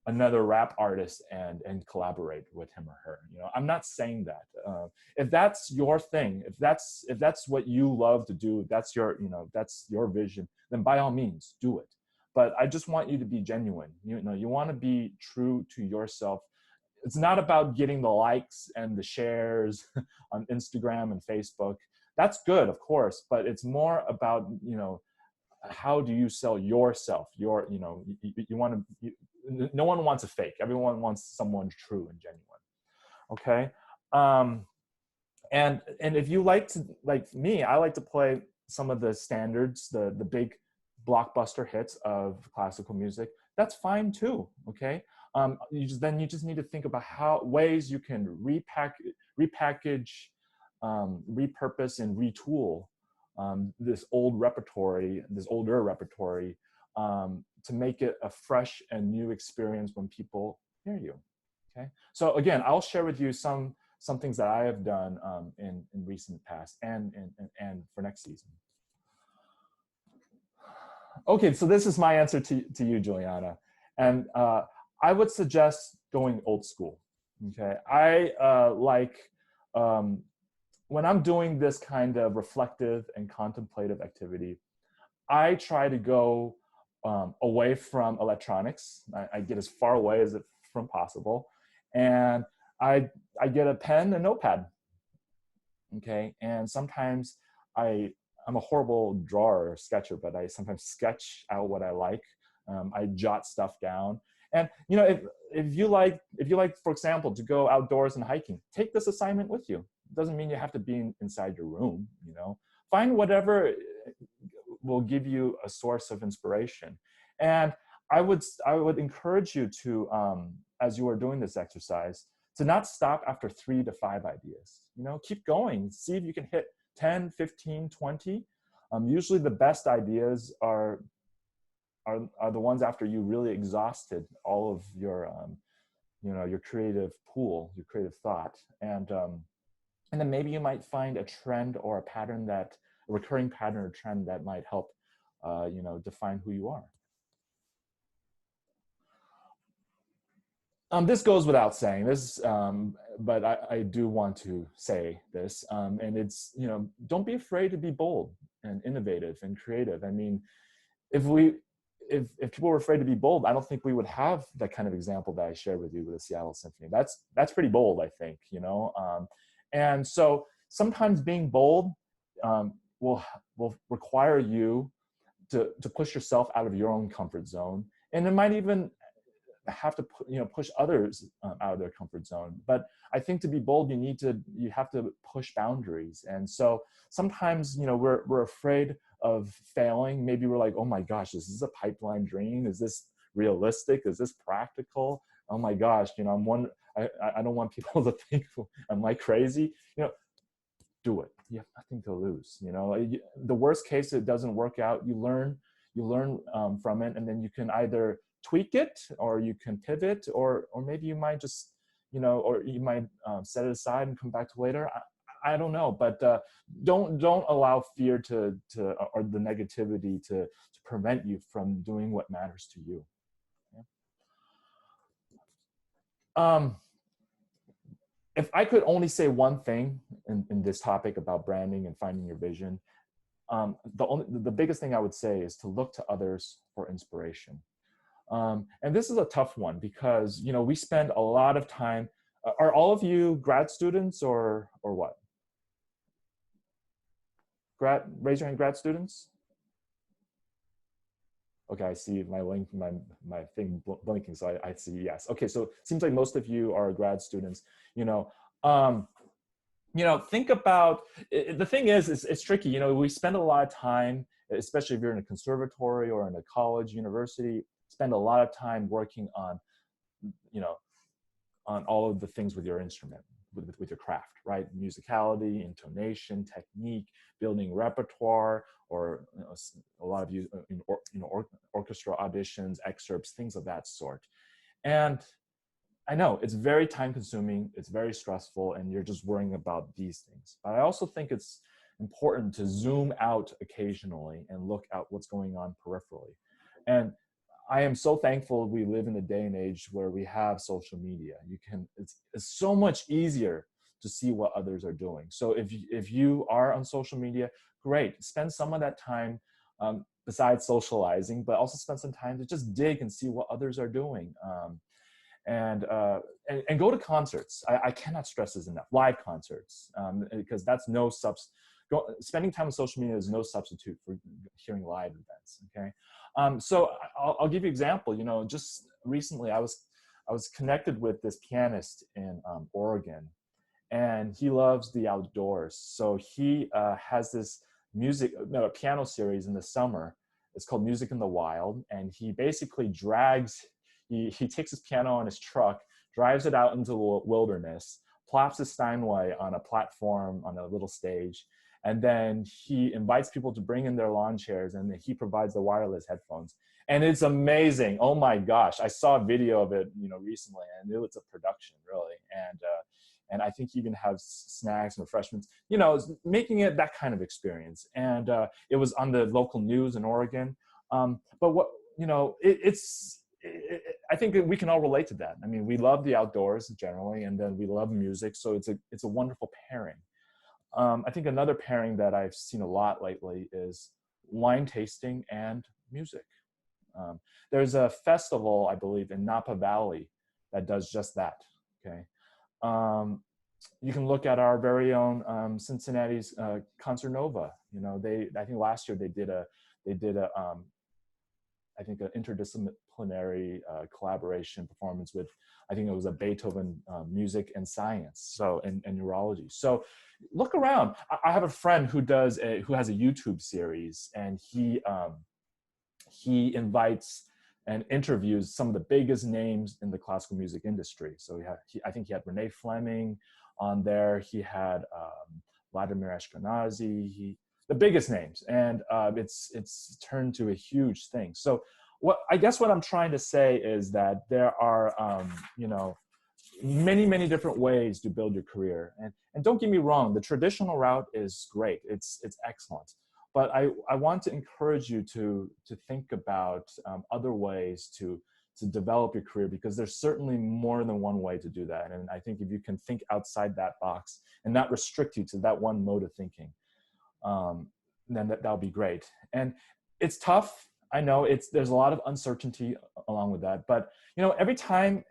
another rap artist and collaborate with him or her. I'm not saying that. If that's your thing, if that's what you love to do, that's your vision, then by all means do it. But I just want you to be genuine. You want to be true to yourself. It's not about getting the likes and the shares on Instagram and Facebook. That's good, of course, but it's more about, how do you sell yourself? You want to. No one wants a fake. Everyone wants someone true and genuine. Okay, and if you like me, I like to play some of the standards, the big blockbuster hits of classical music. That's fine too. Okay, you just need to think about ways you can repackage, repurpose, and retool this older repertory, to make it a fresh and new experience when people hear you. Okay. So again, I'll share with you some things that I have done in recent past and for next season. Okay, so this is my answer to you, Juliana. And I would suggest going old school. Okay, I when I'm doing this kind of reflective and contemplative activity, I try to go away from electronics. I get as far away as from possible. And I get a pen and notepad. Okay, and sometimes I'm a horrible drawer or sketcher, but I sometimes sketch out what I like. I jot stuff down. And you know, if you like, for example, to go outdoors and hiking, take this assignment with you. It doesn't mean you have to be inside your room. You know, find whatever will give you a source of inspiration. And I would encourage you to, as you are doing this exercise, to not stop after 3 to 5 ideas. You know, keep going. See if you can hit 10, 15, 20. Usually the best ideas are the ones after you really exhausted all of your, you know, your creative pool, your creative thought. And then maybe you might find a trend or a pattern a recurring pattern or trend that might help, you know, define who you are. This goes without saying this, but I do want to say this, and it's, you know, don't be afraid to be bold and innovative and creative. I mean, if people were afraid to be bold, I don't think we would have that kind of example that I shared with you with the Seattle Symphony. That's pretty bold, I think, you know. And so sometimes being bold will require you to push yourself out of your own comfort zone, and it might even have to push others out of their comfort zone. But I think to be bold, you have to push boundaries. And so sometimes, you know, we're afraid of failing. Maybe we're like, oh my gosh, is this a pipeline dream? Is this realistic? Is this practical? Oh my gosh, you know, I don't want people to think am I crazy? You know, do it. You have nothing to lose. You know, the worst case, it doesn't work out. You learn from it, and then you can either tweak it, or you can pivot, or maybe you might just, you know, or you might set it aside and come back to later. I don't know, but don't allow fear or the negativity to prevent you from doing what matters to you. Okay? If I could only say one thing in this topic about branding and finding your vision, the biggest thing I would say is to look to others for inspiration. And this is a tough one because, you know, we spend a lot of time. Are all of you grad students or what? Raise your hand, grad students. Okay, I see my link, my thing blinking, so I see yes. Okay, so it seems like most of you are grad students. You know, think about the thing is it's tricky. You know, we spend a lot of time, especially if you're in a conservatory or in a college, university. Spend a lot of time working on, you know, on all of the things with your instrument, with your craft, right? Musicality, intonation, technique, building repertoire, or, you know, a lot of you in orchestra auditions, excerpts, things of that sort. And I know it's very time consuming, it's very stressful, and you're just worrying about these things. But I also think it's important to zoom out occasionally and look at what's going on peripherally. And I am so thankful we live in a day and age where we have social media. It's so much easier to see what others are doing. So if you are on social media, great. Spend some of that time besides socializing, but also spend some time to just dig and see what others are doing. And go to concerts. I cannot stress this enough. Live concerts, because that's spending time on social media is no substitute for hearing live events. Okay. So I'll give you an example. You know, just recently I was connected with this pianist in Oregon, and he loves the outdoors. So he has this piano series in the summer. It's called Music in the Wild, and he basically he takes his piano on his truck, drives it out into the wilderness, plops his Steinway on a platform on a little stage, And then he invites people to bring in their lawn chairs, and then he provides the wireless headphones. And it's amazing. Oh my gosh. I saw a video of it, recently, and it was a production, really. And I think he even has snacks and refreshments, making it that kind of experience. And it was on the local news in Oregon. But what, I think that we can all relate to that. I mean, we love the outdoors generally, and then we love music. So it's a wonderful pairing. I think another pairing that I've seen a lot lately is wine tasting and music. There's a festival, I believe, in Napa Valley that does just that. Okay. You can look at our very own Cincinnati's Concert Nova. I think last year they did I think an interdisciplinary collaboration performance with, I think it was a Beethoven music and science, and neurology. So look around. I have a friend who has a YouTube series, and he invites and interviews some of the biggest names in the classical music industry. So I think he had Renee Fleming on there. He had Vladimir Ashkenazy, the biggest names, and it's turned to a huge thing. So I guess what I'm trying to say is that there are many different ways to build your career. And don't get me wrong, the traditional route is great. It's excellent. But I want to encourage you to think about other ways to develop your career, because there's certainly more than one way to do that. And I think if you can think outside that box and not restrict you to that one mode of thinking, then that'll be great. And it's tough. I know there's a lot of uncertainty along with that. But every time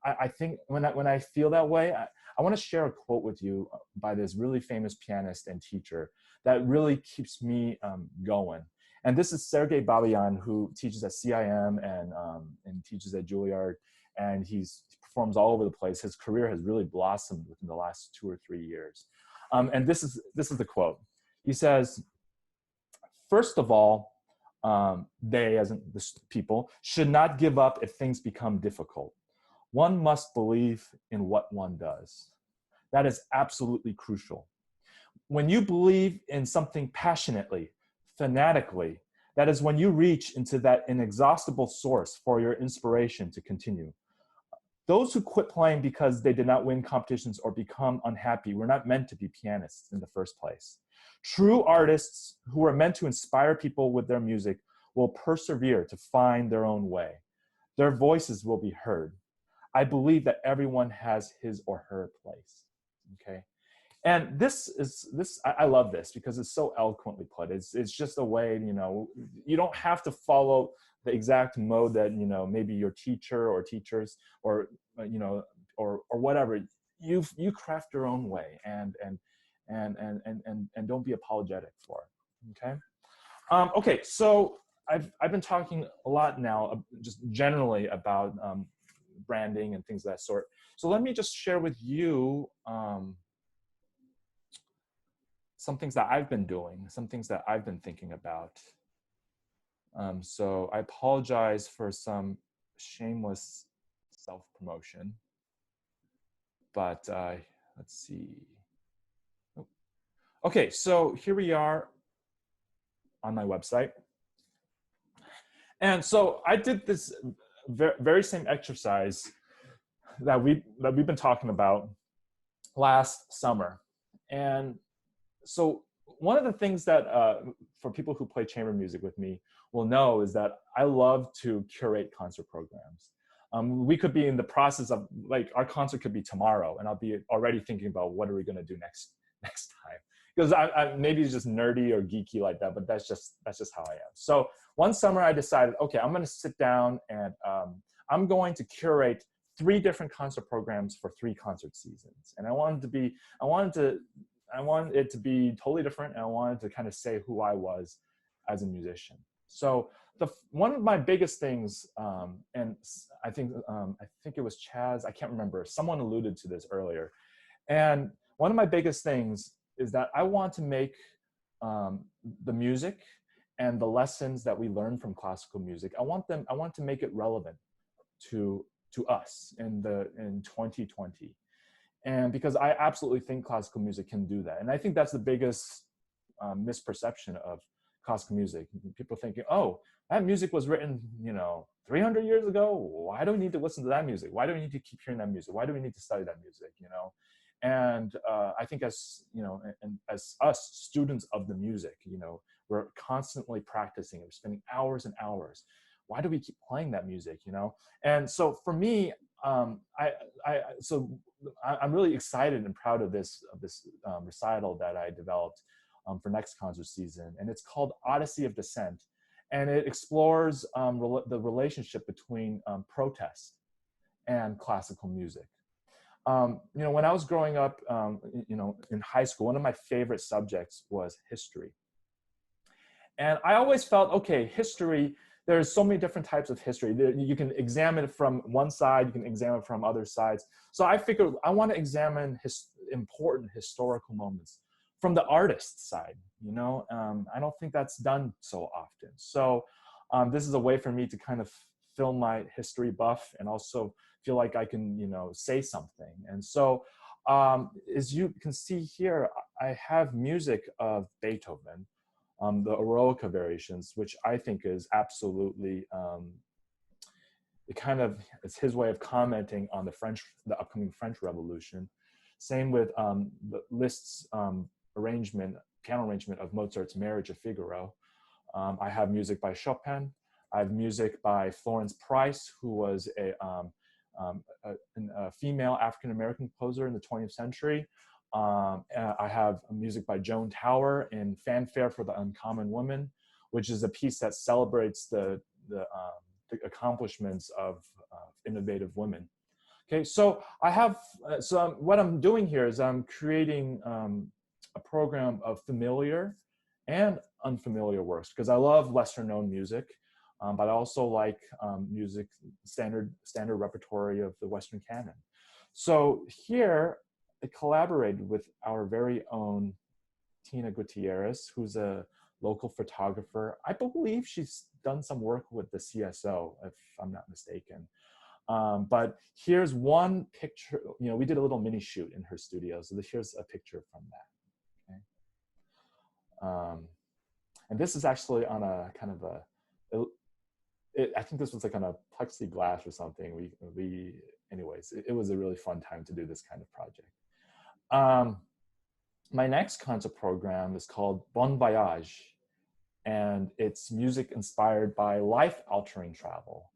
I think when I feel that way, I want to share a quote with you by this really famous pianist and teacher that really keeps me going. And this is Sergei Babayan, who teaches at CIM and teaches at Juilliard, and he performs all over the place. His career has really blossomed within the last 2 or 3 years. And this is the quote. He says, "First of all, they, as in the people, should not give up if things become difficult. One must believe in what one does. That is absolutely crucial. When you believe in something passionately, fanatically, that is when you reach into that inexhaustible source for your inspiration to continue. Those who quit playing because they did not win competitions or become unhappy were not meant to be pianists in the first place. True artists who are meant to inspire people with their music will persevere to find their own way. Their voices will be heard. I believe that everyone has his or her place." Okay. And I love this because it's so eloquently put. It's just a way, you don't have to follow the exact mode that, maybe your teacher or teachers or whatever. You craft your own way and don't be apologetic for it. Okay. Okay. So I've been talking a lot now, just generally about branding and things of that sort. So let me just share with you some things that I've been doing, some things that I've been thinking about. So I apologize for some shameless self-promotion, but let's see. Oh. Okay, so here we are on my website. And so I did this very same exercise that we've been talking about last summer. And so one of the things that for people who play chamber music with me will know is that I love to curate concert programs. We could be in the process of, like, our concert could be tomorrow, and I'll be already thinking about what are we going to do next time. Because I maybe it's just nerdy or geeky like that, but that's just how I am. So one summer I decided, okay, I'm going to sit down and I'm going to curate 3 different concert programs for 3 concert seasons. And I wanted it to be totally different, and I wanted to kind of say who I was as a musician. So one of my biggest things, and I think it was Chaz, I can't remember, someone alluded to this earlier. And one of my biggest things is that I want to make the music and the lessons that we learn from classical music, I want to make it relevant to us in 2020. And because I absolutely think classical music can do that. And I think that's the biggest misperception of classical music. People thinking, oh, that music was written, 300 years ago. Why do we need to listen to that music? Why do we need to keep hearing that music? Why do we need to study that music? And I think as and as us students of the music, we're constantly practicing. We're spending hours and hours. Why do we keep playing that music? And so for me, I'm really excited and proud of this recital that I developed for next concert season, and it's called Odyssey of Descent, and it explores the relationship between protest and classical music. When I was growing up, in high school, one of my favorite subjects was history. And I always felt, okay, history, there's so many different types of history. You can examine it from one side, you can examine it from other sides. So I figured I want to examine important historical moments from the artist's side. I don't think that's done so often. So this is a way for me to kind of fill my history buff and also feel like I can, say something. And so as you can see here, I have music of Beethoven, the Eroica variations, which I think is absolutely, it's his way of commenting on the upcoming French Revolution. Same with Liszt's piano arrangement of Mozart's Marriage of Figaro. I have music by Chopin. I have music by Florence Price, who was a female African-American composer in the 20th century. I have music by Joan Tower in Fanfare for the Uncommon Woman, which is a piece that celebrates the accomplishments of innovative women. Okay, so what I'm doing here is I'm creating a program of familiar and unfamiliar works, because I love lesser known music, but I also like music, standard repertory of the Western canon. So here, I collaborated with our very own Tina Gutierrez, who's a local photographer. I believe she's done some work with the CSO, if I'm not mistaken. But here's one picture. We did a little mini shoot in her studio. So here's a picture from that. Okay. And this is actually on a kind of I think this was like on a plexiglass or something. Anyways, it was a really fun time to do this kind of project. My next concert program is called Bon Voyage, and it's music inspired by life-altering travel.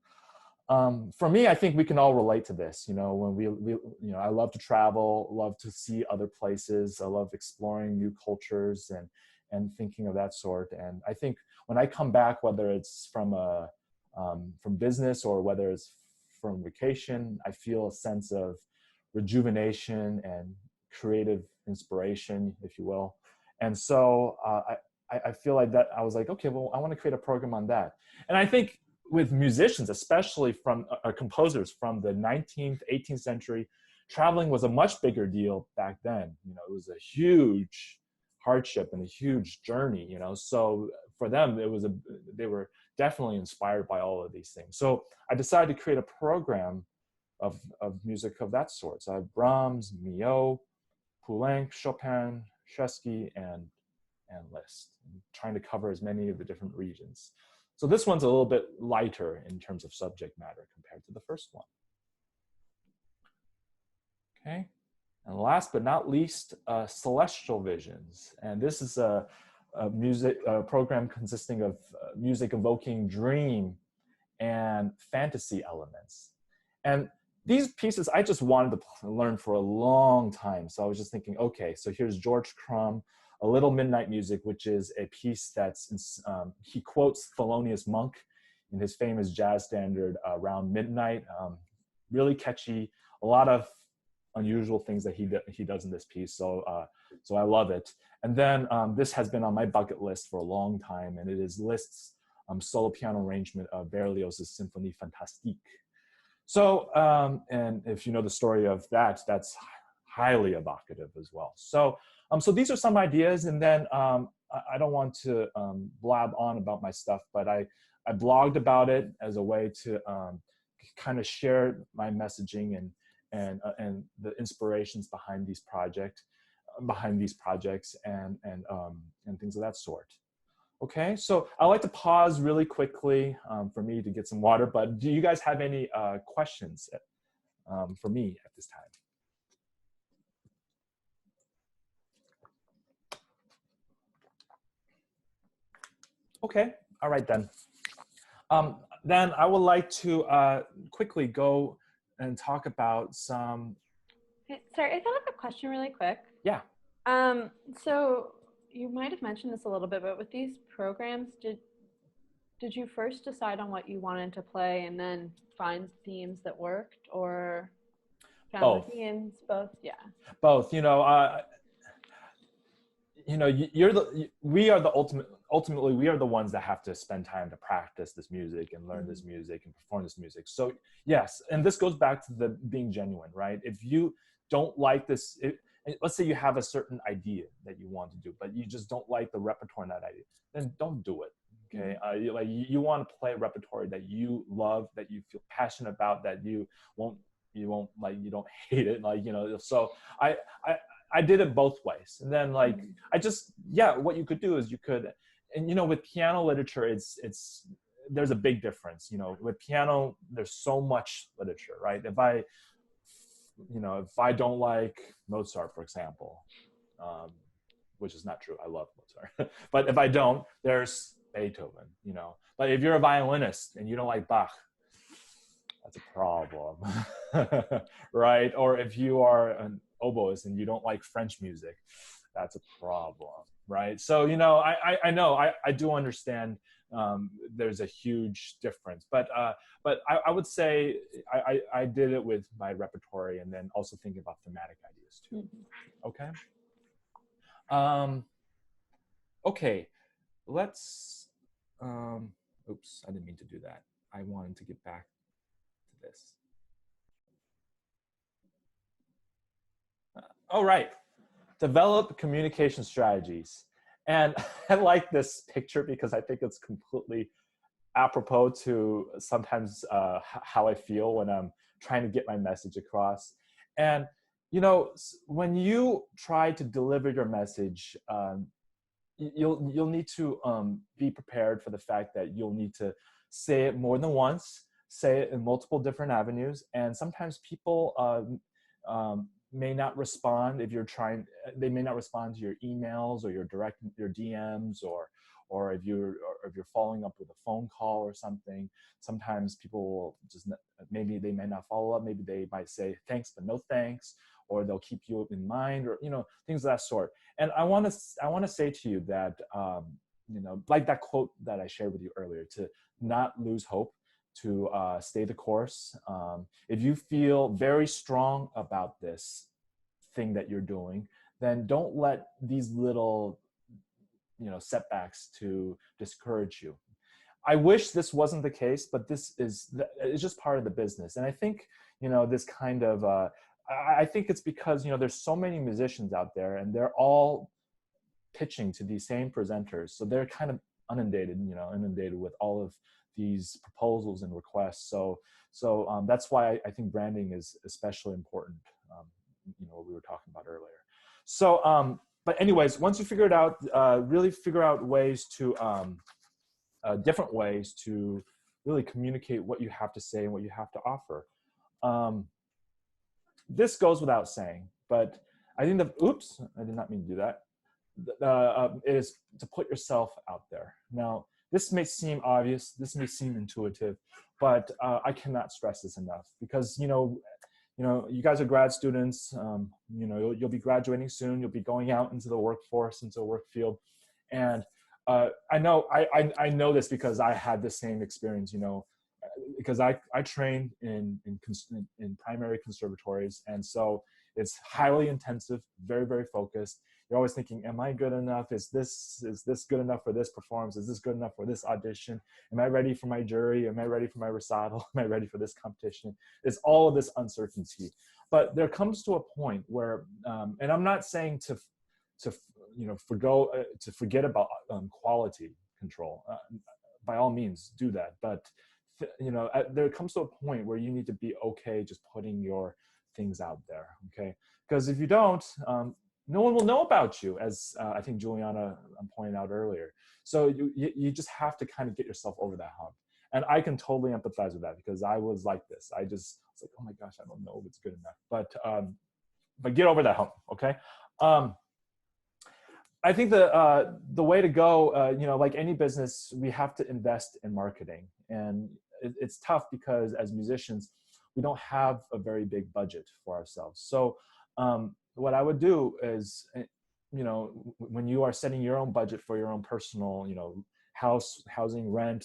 For me, I think we can all relate to this. When I love to travel, love to see other places. I love exploring new cultures and thinking of that sort. And I think when I come back, whether it's from business or whether it's from vacation, I feel a sense of rejuvenation and creative inspiration, if you will. And so I feel like that I was like, okay, well, I want to create a program on that. And I think with musicians, especially from composers from the 19th, 18th century, traveling was a much bigger deal back then. It was a huge hardship and a huge journey, so for them, they were definitely inspired by all of these things. So I decided to create a program of music of that sort. So I have Brahms, Milhaud, Poulenc, Chopin, Chesky, and Liszt, trying to cover as many of the different regions. So this one's a little bit lighter in terms of subject matter compared to the first one. Okay, and last but not least, Celestial Visions. And this is a music program consisting of music evoking dream and fantasy elements. And these pieces I just wanted to learn for a long time. So I was just thinking, okay, so here's George Crumb, A Little Midnight Music, which is a piece that's, he quotes Thelonious Monk in his famous jazz standard, Around Midnight. Really catchy, a lot of unusual things that he does in this piece. So I love it. And then this has been on my bucket list for a long time, and it is Liszt's solo piano arrangement of Berlioz's Symphonie Fantastique. So, and if you know the story of that, that's highly evocative as well. So, so these are some ideas, and then I don't want to blab on about my stuff, but I blogged about it as a way to kind of share my messaging and the inspirations behind these projects. behind these projects and things of that sort. Okay, so I'd like to pause really quickly for me to get some water, but do you guys have any questions for me at this time? Okay, all right then. Then I would like to quickly go and talk about some. Hey, sorry, I thought of a question really quick. Yeah. So you might have mentioned this a little bit, but with these programs, did you first decide on what you wanted to play and then find themes that worked, or found Both. the themes? Both, yeah. Both. We are the ultimately we are the ones that have to spend time to practice this music and learn this music and perform this music. So yes, and this goes back to the being genuine, right? If you don't like this, let's say you have a certain idea that you want to do, but you just don't like the repertoire in that idea, then don't do it. Okay, you want to play a repertoire that you love, that you feel passionate about, that you don't hate it, So I did it both ways, and then what you could do is you could, and with piano literature, it's there's a big difference. With piano, there's so much literature, right? If I don't like Mozart, for example, which is not true, I love Mozart, but if I don't, there's Beethoven, But if you're a violinist and you don't like Bach, that's a problem, right? Or if you are an oboist and you don't like French music, that's a problem, right? So, I know, I do understand there's a huge difference, but I would say I did it with my repertoire and then also thinking about thematic ideas too. Okay. Okay, let's, oops, I didn't mean to do that. I wanted to get back to this. All right, develop communication strategies. And I like this picture because I think it's completely apropos to sometimes how I feel when I'm trying to get my message across. And, when you try to deliver your message, you'll need to be prepared for the fact that you'll need to say it more than once, say it in multiple different avenues, and sometimes people may not respond they may not respond to your emails or your DMs or if you're following up with a phone call or something. Sometimes people will just, maybe they may not follow up, maybe they might say thanks but no thanks, or they'll keep you in mind, or things of that sort. And I want to say to you that like that quote that I shared with you earlier, to not lose hope, to stay the course. If you feel very strong about this thing that you're doing, then don't let these little setbacks to discourage you. I wish this wasn't the case, but it's just part of the business. And I think this kind of I think it's because there's so many musicians out there and they're all pitching to these same presenters, so they're kind of inundated with all of these proposals and requests. So that's why I think branding is especially important. What we were talking about earlier. So but anyways, once you figure it out, really figure out ways to different ways to really communicate what you have to say and what you have to offer. This goes without saying, but I think oops, I did not mean to do that. Is to put yourself out there. Now, this may seem obvious, this may seem intuitive, but I cannot stress this enough, because you guys are grad students. You'll be graduating soon. You'll be going out into the workforce, into the work field, and I know this because I had the same experience. Because I trained in primary conservatories, and so it's highly intensive, very, very focused. You're always thinking, am I good enough? Is this good enough for this performance? Is this good enough for this audition? Am I ready for my jury? Am I ready for my recital? Am I ready for this competition? It's all of this uncertainty. But there comes to a point where, and I'm not saying to forget about quality control. By all means, do that. But there comes to a point where you need to be okay just putting your things out there, okay? Because if you don't, no one will know about you, as I think Juliana pointed out earlier. So you just have to kind of get yourself over that hump. And I can totally empathize with that because I was like this. I was like, oh my gosh, I don't know if it's good enough. But get over that hump, okay? I think the way to go, like any business, we have to invest in marketing. And it's tough because as musicians, we don't have a very big budget for ourselves. So what I would do is, when you are setting your own budget for your own personal, housing, rent,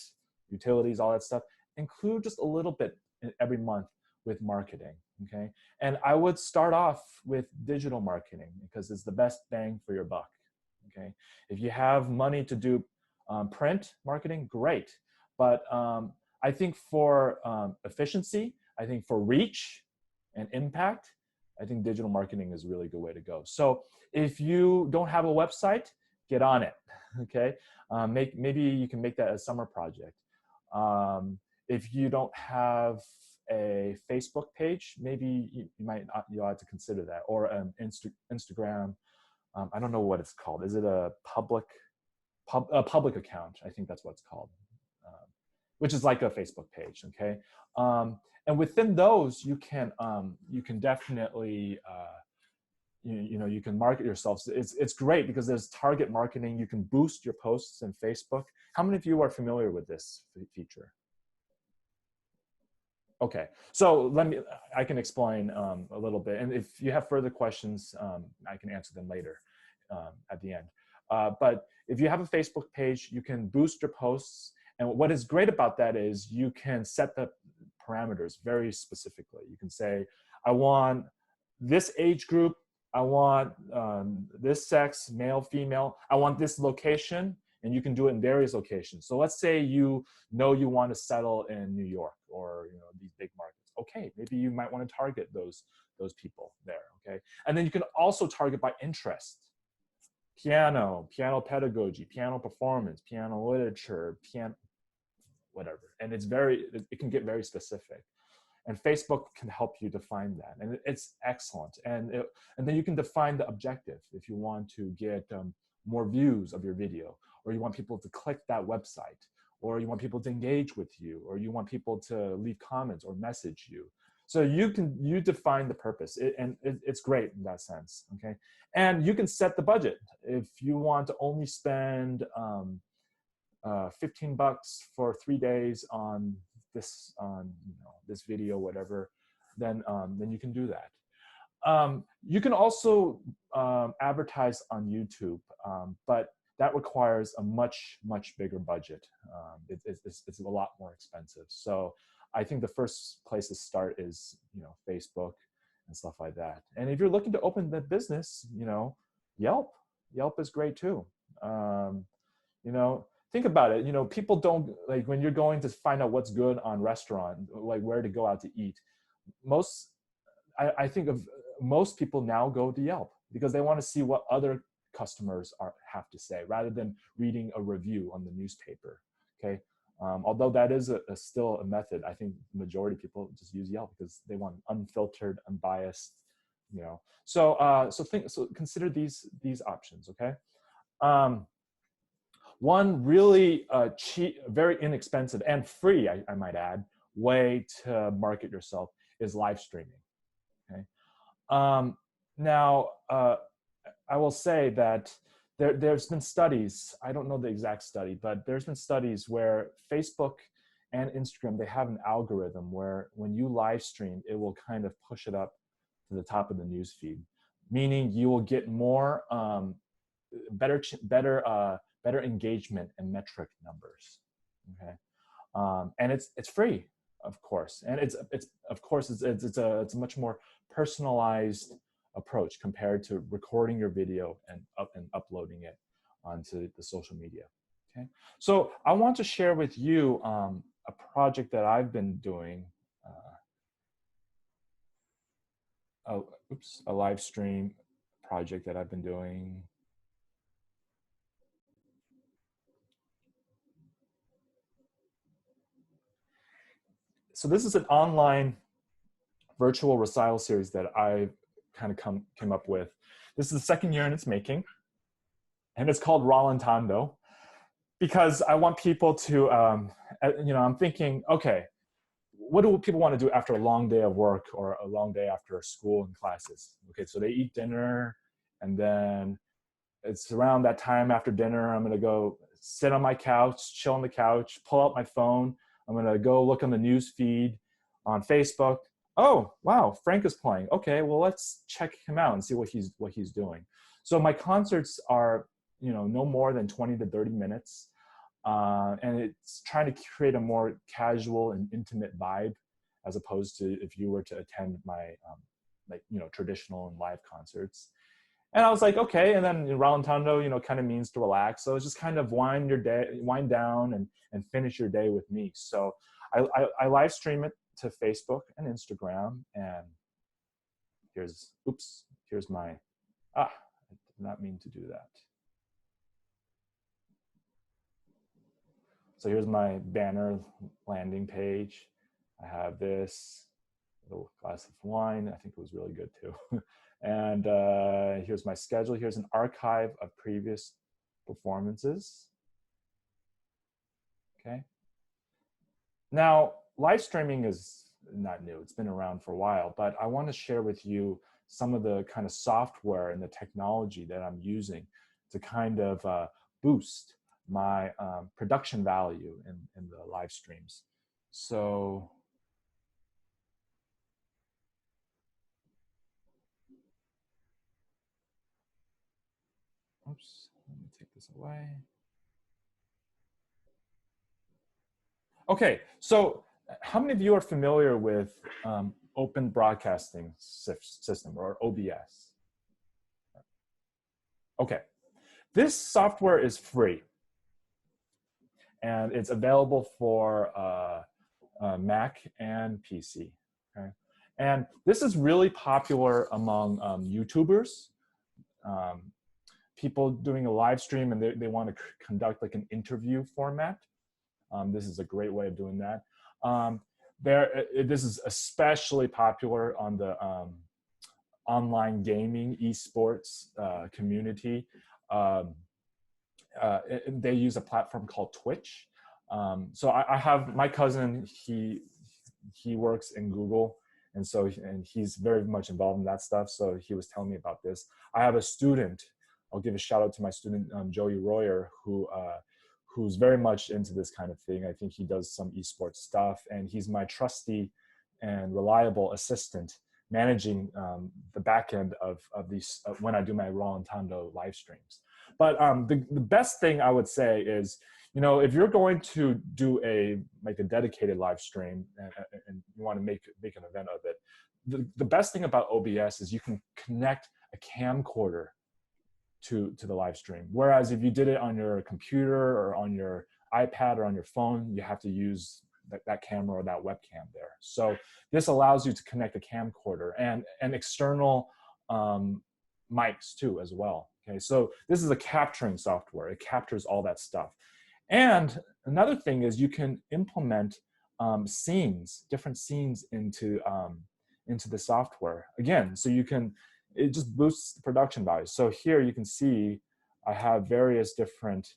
utilities, all that stuff, include just a little bit every month with marketing, okay? And I would start off with digital marketing because it's the best bang for your buck, okay? If you have money to do print marketing, great. But I think for efficiency, I think for reach and impact, I think digital marketing is a really good way to go. So if you don't have a website, get on it, okay? Maybe you can make that a summer project. If you don't have a Facebook page, maybe you'll have to consider that, or an Instagram. I don't know what it's called. Is it a public account? I think that's what it's called, which is like a Facebook page, okay? And within those, you can definitely you can market yourself. It's great because there's target marketing. You can boost your posts in Facebook. How many of you are familiar with this feature? Okay, so I can explain a little bit. And if you have further questions, I can answer them later at the end. But if you have a Facebook page, you can boost your posts. And what is great about that is you can set the parameters very specifically. You can say, I want this age group, I want this sex, male, female, I want this location, and you can do it in various locations. So let's say you want to settle in New York or these big markets. Okay, maybe you might want to target those people there, okay? And then you can also target by interest. Piano pedagogy, piano performance, piano literature, piano, whatever. And it can get very specific. And Facebook can help you define that. And it's excellent. And then you can define the objective. If you want to get more views of your video, or you want people to click that website, or you want people to engage with you, or you want people to leave comments or message you. So you define the purpose, and it's great in that sense, okay? And you can set the budget. If you want to only spend $15 for 3 days on this video, whatever, then you can do that. You can also advertise on YouTube, but that requires a much bigger budget. It's a lot more expensive. So I think the first place to start is Facebook and stuff like that. And if you're looking to open the business, Yelp is great too. Think about it. People don't, like, when you're going to find out what's good on restaurant, like where to go out to eat, I think of most people now go to Yelp because they want to see what other customers have to say rather than reading a review on the newspaper, okay? Although that is still a method, I think the majority of people just use Yelp because they want unfiltered, unbiased, So consider these options, okay? One really cheap, very inexpensive and free, I might add, way to market yourself is live streaming, okay? Now, I will say that there's been studies, I don't know the exact study, but there's been studies where Facebook and Instagram, they have an algorithm where when you live stream, it will kind of push it up to the top of the news feed, meaning you will get more, better engagement and metric numbers, okay? And it's free, of course, and it's a much more personalized approach compared to recording your video and uploading it onto the social media, okay? So I want to share with you a project that I've been doing, a live stream project that I've been doing. So this is an online virtual recital series that I kind of came up with. This is the second year in its making, and it's called Rallentando, because I want people to, I'm thinking, okay, what do people want to do after a long day of work or a long day after school and classes? Okay, so they eat dinner, and then it's around that time after dinner, I'm going to go sit on my couch, chill on the couch, pull out my phone. I'm going to go look on the news feed on Facebook. Oh, wow, Frank is playing. Okay, well, let's check him out and see what he's doing. So my concerts are, no more than 20 to 30 minutes. And it's trying to create a more casual and intimate vibe, as opposed to if you were to attend my traditional and live concerts. And I was like, okay. And then Rallentando, kind of means to relax. So it's just kind of wind down and finish your day with me. So I live stream it to Facebook and Instagram. And here's my, I did not mean to do that. So here's my banner landing page. I have this little glass of wine. I think it was really good too. And here's my schedule. Here's an archive of previous performances. Okay. Now, live streaming is not new. It's been around for a while, but I want to share with you some of the kind of software and the technology that I'm using to kind of boost my production value in the live streams. So oops, let me take this away. Okay, so how many of you are familiar with Open Broadcasting System, or OBS? Okay, this software is free, and it's available for Mac and PC. Okay, and this is really popular among YouTubers. People doing a live stream and they want to conduct like an interview format. This is a great way of doing that. This is especially popular on the online gaming esports community. They use a platform called Twitch. So I have my cousin, he works in Google, and he's very much involved in that stuff. So he was telling me about this. I have a student. I'll give a shout out to my student, Joey Royer, who's very much into this kind of thing. I think he does some esports stuff, and he's my trusty and reliable assistant managing the back end of these when I do my Rallentando live streams. But the best thing I would say is, if you're going to do a dedicated live stream and you want to make an event of it, the best thing about OBS is you can connect a camcorder to the live stream. Whereas if you did it on your computer or on your iPad or on your phone, you have to use that camera or that webcam there. So this allows you to connect a camcorder and external mics too as well. Okay, so this is a capturing software. It captures all that stuff. And another thing is you can implement different scenes into the software. Again, so it just boosts the production value. So here you can see I have various different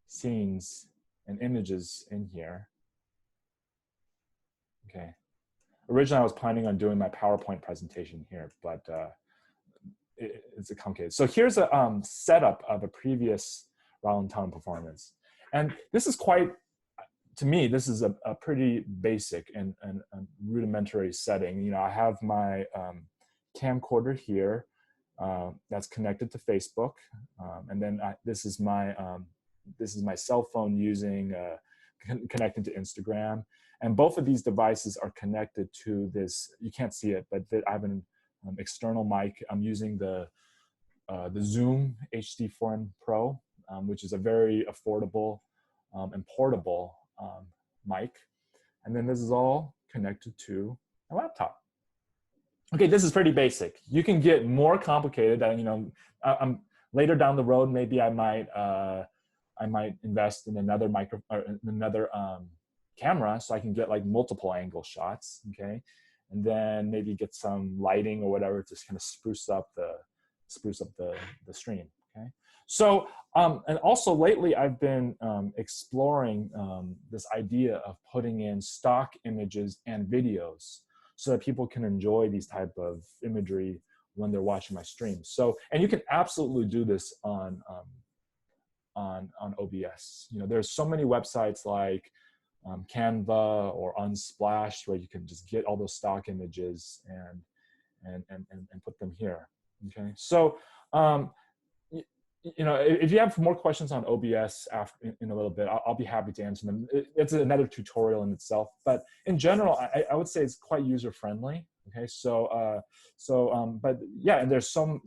scenes and images in here. Okay. Originally, I was planning on doing my PowerPoint presentation here, but it's a complicated. So here's a setup of a previous Rallentando performance. And this is to me, this is a pretty basic and rudimentary setting. I have my camcorder here that's connected to Facebook, and then this is my cell phone connected to Instagram, and both of these devices are connected to this. You can't see it, but I have an external mic. I'm using the Zoom HD4n Pro, which is a very affordable and portable mic, and then this is all connected to a laptop. Okay, this is pretty basic. You can get more complicated. I'm later down the road. Maybe I might invest in another camera so I can get like multiple angle shots. Okay, and then maybe get some lighting or whatever to kind of spruce up spruce up the stream. Okay, so and also lately I've been exploring this idea of putting in stock images and videos so that people can enjoy these type of imagery when they're watching my streams. So, and you can absolutely do this on OBS. You know, there's so many websites like Canva or Unsplash where you can just get all those stock images and put them here. Okay, so you know, if you have more questions on OBS after in a little bit, I'll be happy to answer them. It's another tutorial in itself, but in general, I would say it's quite user friendly. Okay, so but yeah, and there's so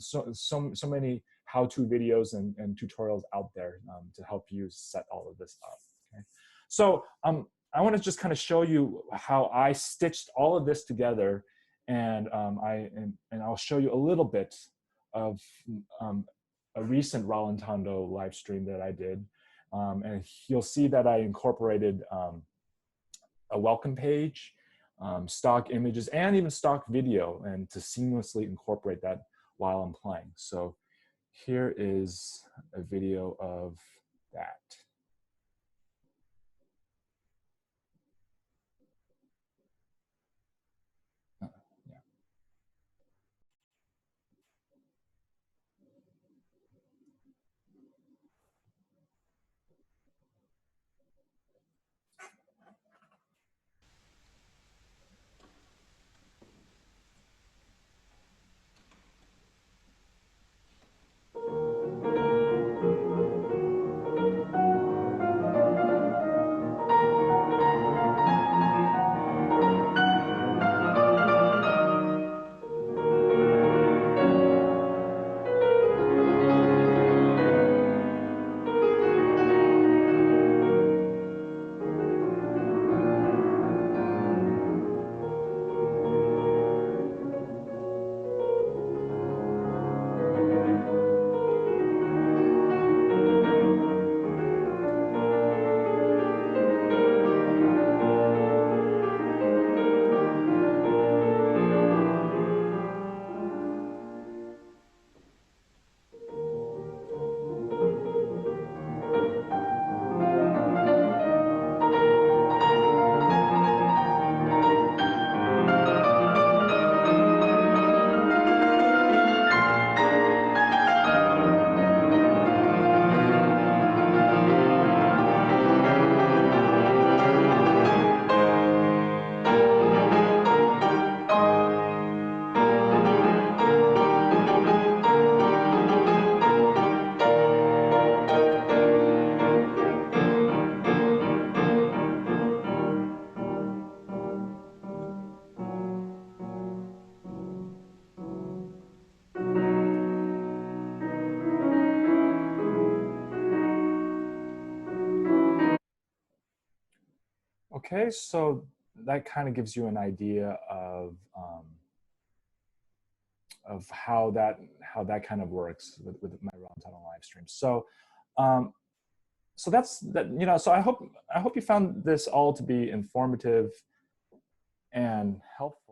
many how-to videos and tutorials out there to help you set all of this up. Okay, so I want to just kind of show you how I stitched all of this together, and I'll show you a little bit of a recent Rallentando live stream that I did, and you'll see that I incorporated a welcome page, stock images, and even stock video, and to seamlessly incorporate that while I'm playing. So here is a video of that. Okay, so that kind of gives you an idea of how that kind of works with my Rallentano live stream. So so that's that. You know, so I hope you found this all to be informative and helpful.